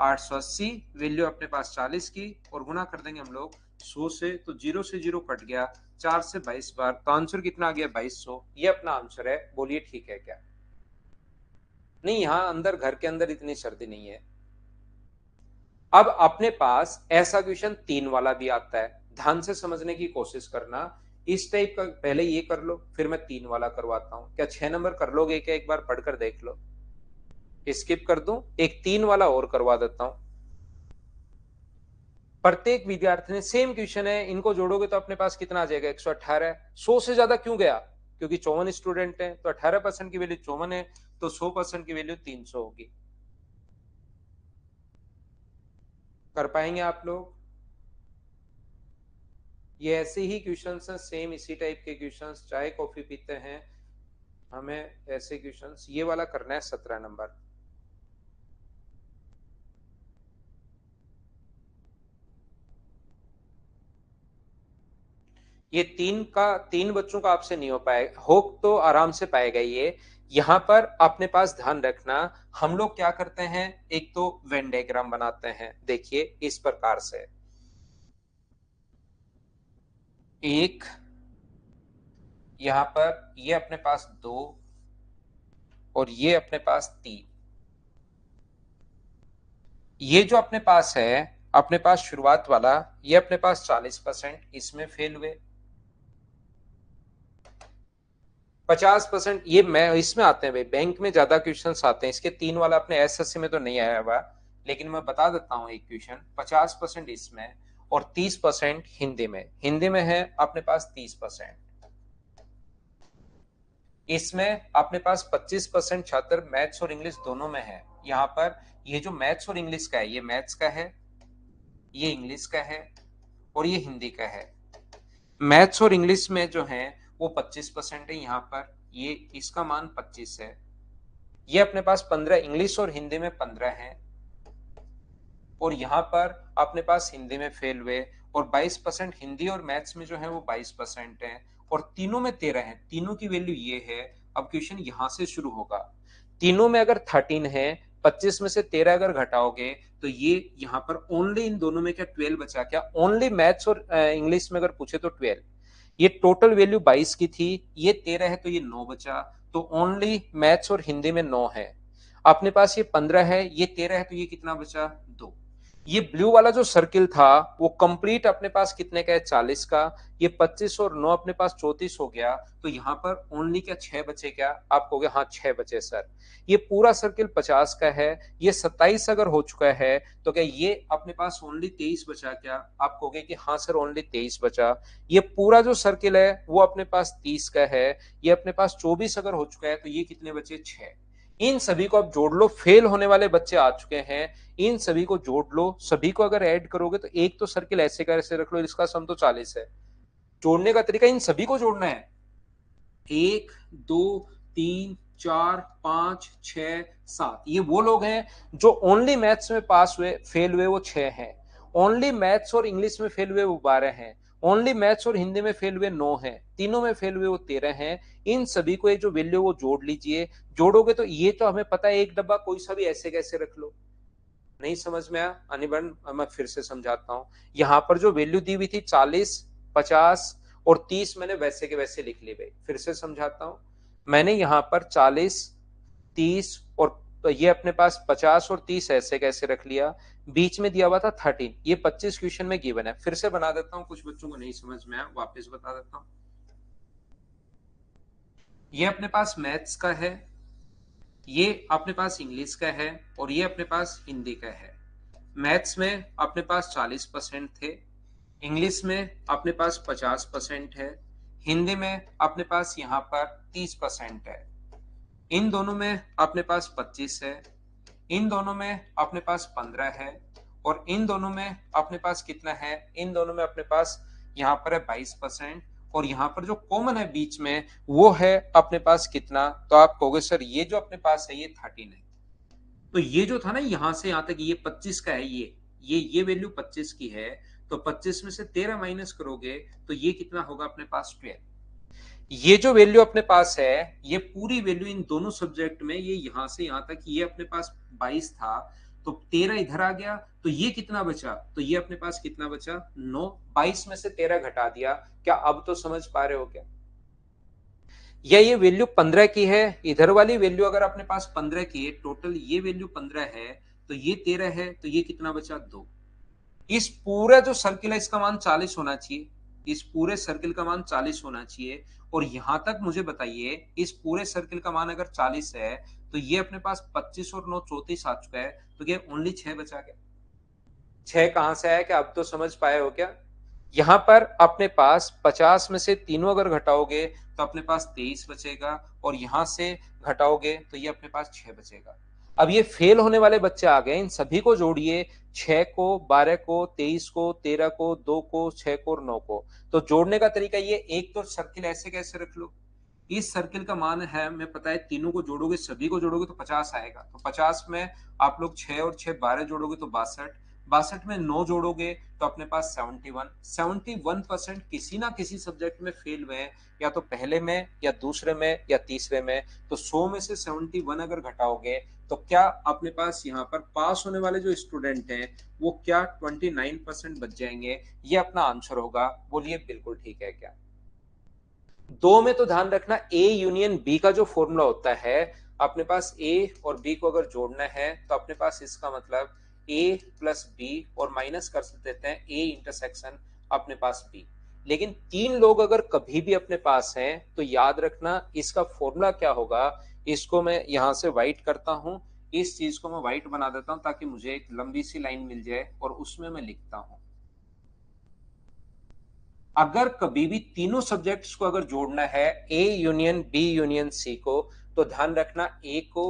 880 वैल्यू अपने पास 40 की, और गुना कर देंगे हम लोग 100 से, तो 0 से 0 कट गया, 4 से 22 बार, तो आंसर कितना आ गया 2200। ये अपना आंसर है। बोलिए ठीक है क्या? नहीं, यहाँ अंदर घर के अंदर इतनी सर्दी नहीं है। अब अपने पास ऐसा क्वेश्चन 3 वाला भी आता है, ध्यान से समझने की कोशिश करना। इस टाइप का पहले ये कर लो, फिर मैं 3 वाला करवाता हूं। क्या 6 नंबर कर लोगे क्या? एक बार पढ़कर देख लो। स्किप कर दूं, एक 3 वाला और करवा देता हूं। प्रत्येक विद्यार्थी ने सेम क्वेश्चन है, इनको जोड़ोगे तो अपने पास कितना आ जाएगा? 118। 100 से ज्यादा क्यों गया? क्योंकि 54 स्टूडेंट हैं, तो 18% की वैल्यू 54 है, तो 100% की वैल्यू 300 होगी। कर पाएंगे आप लोग? ये ऐसे ही क्वेश्चंस हैं, सेम इसी टाइप के क्वेश्चंस। चाय कॉफी पीते हैं, हमें ऐसे क्वेश्चंस ये वाला करना है 17 नंबर। ये 3 बच्चों का आपसे नहीं हो पाएगा, हो तो आराम से पाएगा ये। यहां पर अपने पास ध्यान रखना, हम लोग क्या करते हैं, एक तो वेन डायग्राम बनाते हैं। देखिए इस प्रकार से, एक यहां पर ये अपने पास 2 और ये अपने पास 3। ये जो अपने पास है, अपने पास शुरुआत वाला, ये अपने पास 40%, इसमें फेल हुए। 50% ये मैं इसमें आते हैं भाई, बैंक में ज्यादा क्वेश्चन आते हैं इसके। 3 वाला अपने एसएससी में तो नहीं आया हुआ, लेकिन मैं बता देता हूँ एक क्वेश्चन। 50% इसमें और 30% हिंदी में। हिंदी में है अपने पास 30%, इसमें अपने पास 25% छात्र मैथ्स और इंग्लिश दोनों में है। यहाँ पर ये जो मैथ्स और इंग्लिश का है, ये मैथ्स का है, ये इंग्लिश का है और ये हिंदी का है। मैथ्स और इंग्लिश में जो है वो 25% है यहाँ पर, ये इसका मान 25 है। ये अपने पास 15 इंग्लिश और हिंदी में 15 है, और यहाँ पर अपने पास हिंदी में फेल हुए। और 22% हिंदी और मैथ्स में जो है वो 22% है, और तीनों में 13 है। तीनों की वैल्यू ये है। अब क्वेश्चन यहां से शुरू होगा। तीनों में अगर 13 है, 25 में से 13 अगर घटाओगे तो ये यहाँ पर ओनली इन दोनों में क्या 12 बचा? क्या ओनली मैथ्स और इंग्लिश में अगर पूछे तो 12। ये टोटल वैल्यू 22 की थी, ये 13 है, तो ये 9 बचा। तो ओनली मैथ्स और हिंदी में 9 है। अपने पास ये 15 है, ये 13 है, तो ये कितना बचा? 2। ये ब्लू वाला जो सर्किल था वो कंप्लीट अपने पास कितने का है? 40 का। ये 25 और 9 अपने पास 34 हो गया। तो यहाँ पर ओनली क्या 6 बचे? क्या आप कहोगे हाँ 6 बचे सर। ये पूरा सर्किल 50 का है, ये 27 अगर हो चुका है तो क्या ये अपने पास ओनली 23 बचा? क्या आप कहोगे कि हाँ सर ओनली 23 बचा। ये पूरा जो सर्किल है वो अपने पास 30 का है, ये अपने पास 24 अगर हो चुका है तो ये कितने बचे? 6। इन सभी को आप जोड़ लो, फेल होने वाले बच्चे आ चुके हैं, इन सभी को जोड़ लो। सभी को अगर ऐड करोगे तो एक तो सर्किल ऐसे का ऐसे रख लो, इसका सम तो 40 है। जोड़ने का तरीका इन सभी को जोड़ना है। 1 2 3 4 5 6 7, ये वो लोग हैं जो ओनली मैथ्स में पास हुए, फेल हुए वो 6 हैं। ओनली मैथ्स और इंग्लिश में फेल हुए वो 12 हैं। ओनली मैथ्स और हिंदी में फेल हुए 9 हैं। तीनों में फेल हुए वो 13 हैं। इन सभी को ये जो वैल्यू वो जोड़ लीजिए। जोड़ोगे तो ये तो हमें पता है, एक डब्बा कोई सा भी ऐसे कैसे रख लो। नहीं समझ में आया अनिबन? मैं फिर से समझाता हूं। यहां पर जो वैल्यू दी हुई थी 40 50 और 30, मैंने वैसे के वैसे लिख ली भाई। फिर से समझाता हूं। मैंने यहां पर 40 30 और तो ये अपने पास 50 और 30 ऐसे कैसे रख लिया। बीच में दिया हुआ था 13, ये 25 क्वेश्चन में गिवन है। फिर से बना देता हूं, कुछ बच्चों को नहीं समझ में आया, वापस बता देता हूं। ये अपने पास मैथ्स का है, ये अपने पास इंग्लिश का है और ये अपने पास हिंदी का है। मैथ्स में अपने पास 40% थे, इंग्लिश में अपने पास 50% है, हिंदी में अपने पास यहाँ पर 30% है। इन दोनों में अपने पास 25 है, इन दोनों में अपने पास 15 है, और इन दोनों में अपने पास कितना है? इन दोनों में अपने पास यहाँ पर है 22%, और यहाँ पर जो कॉमन है बीच में वो है अपने पास कितना? तो आप कहोगे सर ये जो अपने पास है ये 13 है। तो ये जो था ना यहां से यहां तक ये 25 का है, ये वैल्यू 25 की है। तो 25 में से 13 माइनस करोगे तो ये कितना होगा अपने पास? 12। ये जो वैल्यू अपने पास है, ये पूरी वैल्यू इन दोनों सब्जेक्ट में, ये यहां से यहां तक ये अपने पास 22 था, तो 13 इधर आ गया, तो ये कितना बचा? तो ये अपने पास कितना बचा? 9। 22 में से 13 घटा दिया। क्या अब तो समझ पा रहे हो क्या? या ये वैल्यू 15 की है, इधर वाली वैल्यू अगर अपने पास 15 की है, टोटल ये वैल्यू 15 है, तो ये 13 है, तो ये कितना बचा 2। इस पूरा जो सर्किल है इसका मान 40 होना चाहिए, इस पूरे सर्किल का मान 40 होना चाहिए। और यहां तक मुझे बताइए इस पूरे सर्किल का मान अगर 40 है तो ये अपने पास 25 और 9 34 आ चुका है, तो ये ओनली 6 बचा गया। 6 कहां से आया, क्या अब तो समझ पाए हो क्या? यहां पर अपने पास 50 में से तीनों अगर घटाओगे तो अपने पास 23 बचेगा, और यहां से घटाओगे तो ये अपने पास 6 बचेगा। अब ये फेल होने वाले बच्चे आ गए, इन सभी को जोड़िए, 6 को, 12 को, 23 को, 13 को, 2 को, 6 को और 9 को। तो जोड़ने का तरीका ये, एक तो सर्किल ऐसे कैसे रख लो, इस सर्किल का मान है हमें पता है, तीनों को जोड़ोगे, सभी को जोड़ोगे तो 50 आएगा। तो 50 में आप लोग 6 और 6 12 जोड़ोगे तो 62, 62 में 9 जोड़ोगे तो अपने पास 71। 71% किसी ना किसी सब्जेक्ट में फेल हुए हैं, या तो पहले में या दूसरे में या तीसरे में। तो 100 में से 71 अगर घटाओगे तो क्या अपने पास यहाँ पर पास होने वाले जो स्टूडेंट हैं वो क्या 29% बच जाएंगे? ये अपना आंसर होगा। बोलिए बिल्कुल ठीक है क्या? दो में तो ध्यान रखना, ए यूनियन बी का जो फॉर्मूला होता है, अपने पास ए और बी को अगर जोड़ना है तो अपने पास इसका मतलब ए प्लस बी और माइनस कर देते हैं ए इंटरसेक्शन अपने पास बी। लेकिन तीन लोग अगर कभी भी अपने पास हैं तो याद रखना इसका फॉर्मूला क्या होगा। इसको मैं यहां से व्हाइट करता हूं, इस चीज को मैं व्हाइट बना देता हूं ताकि मुझे एक लंबी सी लाइन मिल जाए और उसमें मैं लिखता हूं। अगर कभी भी तीनों सब्जेक्ट्स को अगर जोड़ना है, A union B union C को, तो ध्यान रखना ए को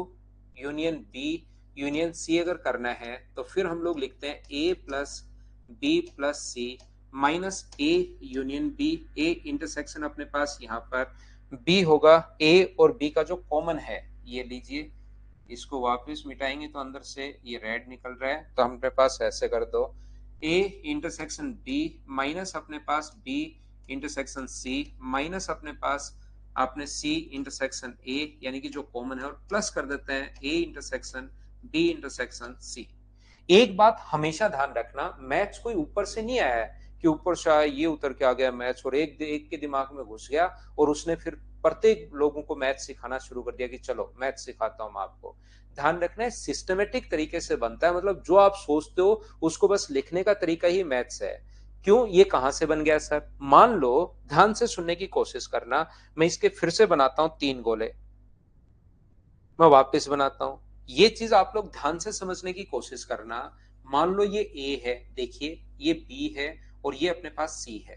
यूनियन बी यूनियन सी अगर करना है तो फिर हम लोग लिखते हैं A plus B plus C minus A union B. A intersection अपने पास यहाँ पर बी होगा, ए और बी का जो कॉमन है ये लीजिए, इसको वापस मिटाएंगे तो अंदर से ये रेड निकल रहा है, तो हमारे पास ऐसे कर दो, ए इंटरसेक्शन बी माइनस अपने पास बी इंटरसेक्शन सी माइनस अपने पास आपने सी इंटरसेक्शन ए, यानी कि जो कॉमन है, और प्लस कर देते हैं A intersection B intersection C. एक बात हमेशा ध्यान रखना, मैथ्स कोई ऊपर से नहीं आया है कि ऊपर से आया ये उतर के आ गया मैथ्स और एक एक के दिमाग में घुस गया और उसने फिर प्रत्येक लोगों को मैथ्स सिखाना शुरू कर दिया कि चलो मैथ्स सिखाता हूं मैं आपको। ध्यान रखना है सिस्टमेटिक तरीके से बनता है, मतलब जो आप सोचते हो उसको बस लिखने का तरीका ही मैथ्स है। क्यों, ये कहां से बन गया सर? मान लो, ध्यान से सुनने की कोशिश करना, मैं इसके फिर से बनाता हूं 3 गोले, मैं वापस बनाता हूं, ये चीज आप लोग ध्यान से समझने की कोशिश करना। मान लो ये ए है, देखिए ये बी है और ये अपने पास सी है,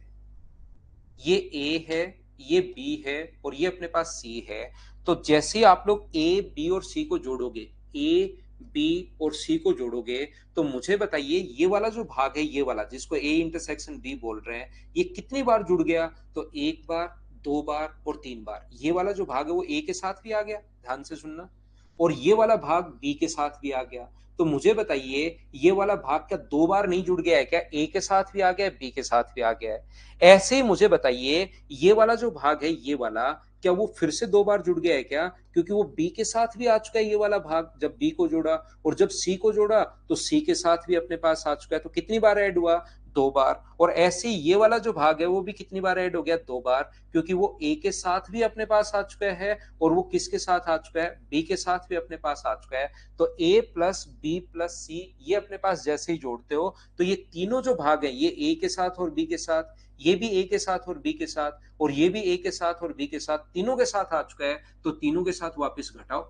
ये ए है, ये बी है और ये अपने पास सी है। तो जैसे ही आप लोग ए बी और सी को जोड़ोगे, ए बी और सी को जोड़ोगे, तो मुझे बताइए ये वाला जो भाग है, ये वाला जिसको ए इंटरसेक्शन बी बोल रहे हैं, ये कितनी बार जुड़ गया? तो एक बार, दो बार और तीन बार। ये वाला जो भाग है वो ए के साथ भी आ गया, ध्यान से सुनना, और ये वाला भाग बी के साथ भी आ गया। तो मुझे बताइए ये वाला भाग क्या दो बार नहीं जुड़ गया है क्या? ए के साथ भी आ गया है, बी के साथ भी आ गया है। ऐसे ही मुझे बताइए ये वाला जो भाग है, ये वाला क्या वो फिर से दो बार जुड़ गया है क्या? क्योंकि वो बी के साथ भी आ चुका है ये वाला भाग, जब बी को जोड़ा, और जब सी को जोड़ा तो सी के साथ भी अपने पास आ चुका है। तो कितनी बार ऐड हुआ? दो बार। और ऐसे ही ये वाला जो भाग है वो भी कितनी बार ऐड हो गया? दो बार, क्योंकि वो ए के साथ भी अपने पास आ चुका है और वो किसके साथ आ चुका है? बी के साथ भी अपने पास आ चुका है। तो ए प्लस बी प्लस सी ये अपने पास जैसे ही जोड़ते हो तो ये तीनों जो भाग है, ये ए के साथ और बी के साथ, ये भी ए के साथ और बी के साथ, और ये भी ए के साथ और बी के साथ, तीनों के साथ आ चुका है। तो तीनों के साथ वापस घटाओ।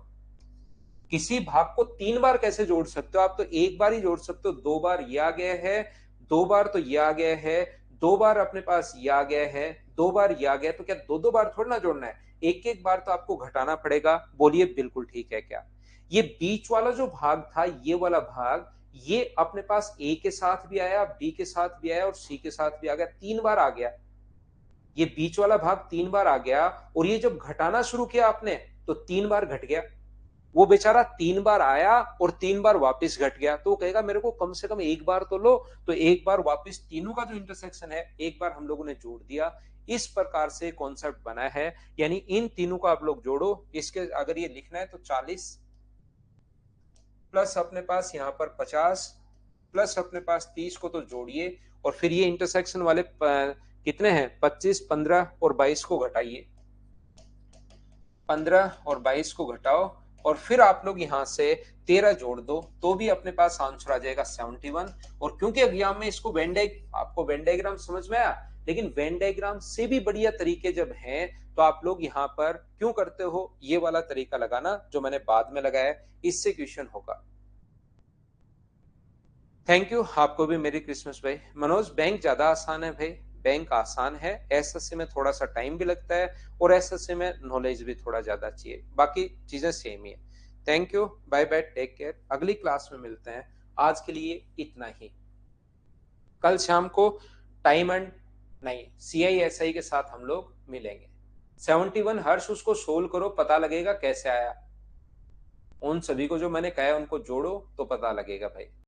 किसी भाग को तीन बार कैसे जोड़ सकते हो? आप तो एक बार ही जोड़ सकते हो। दो बार ये आ गया है, दो बार तो ये आ गया है, दो बार अपने पास ये आ गया है, दो बार ये आ गया, तो क्या दो दो बार थोड़ा ना जोड़ना है, एक एक बार तो आपको घटाना पड़ेगा। बोलिए बिल्कुल ठीक है क्या? ये बीच वाला जो भाग था, ये वाला भाग, ये अपने पास ए के साथ भी आया, बी के साथ भी आया और सी के साथ भी आ गया, तीन बार आ गया। ये बीच वाला भाग तीन बार आ गया, और ये जब घटाना शुरू किया आपने तो तीन बार घट गया। वो बेचारा तीन बार आया और तीन बार वापस घट गया, तो वो कहेगा मेरे को कम से कम एक बार तो लो। तो एक बार वापस तीनों का जो इंटरसेक्शन है एक बार हम लोगों ने जोड़ दिया। इस प्रकार से कॉन्सेप्ट बना है, यानी इन तीनों को आप लोग जोड़ो। इसके अगर ये लिखना है तो 40 प्लस अपने पास यहाँ पर 50 प्लस अपने पास 30 को तो जोड़िए, और फिर ये इंटरसेक्शन वाले कितने हैं? 25, 15 और 22 को घटाइए। 15 और 22 को घटाओ और फिर आप लोग यहां से 13 जोड़ दो तो भी अपने पास आंसर आ जाएगा 71। और क्योंकि एग्जाम में इसको आपको वेन डायग्राम समझ में आया, लेकिन वेन डायग्राम से भी बढ़िया तरीके जब हैं तो आप लोग यहाँ पर क्यों करते हो, ये वाला तरीका लगाना जो मैंने बाद में लगाया, इससे क्वेश्चन होगा। थैंक यू, आपको भी मेरी क्रिसमस भाई। मनोज, बैंक ज्यादा आसान है भाई, बैंक आसान है, एसएससी में थोड़ा सा टाइम भी लगता है और एसएससी में नॉलेज भी थोड़ा ज्यादा चाहिए, बाकी चीजें सेम ही है। Thank you, bye bye, take care, अगली क्लास में मिलते हैं। आज के लिए इतना ही। कल शाम को टाइम एंड नहीं CISI के साथ हम लोग मिलेंगे। 71 हर्ष, उसको सोल्व करो, पता लगेगा कैसे आया। उन सभी को जो मैंने कहा उनको जोड़ो तो पता लगेगा भाई।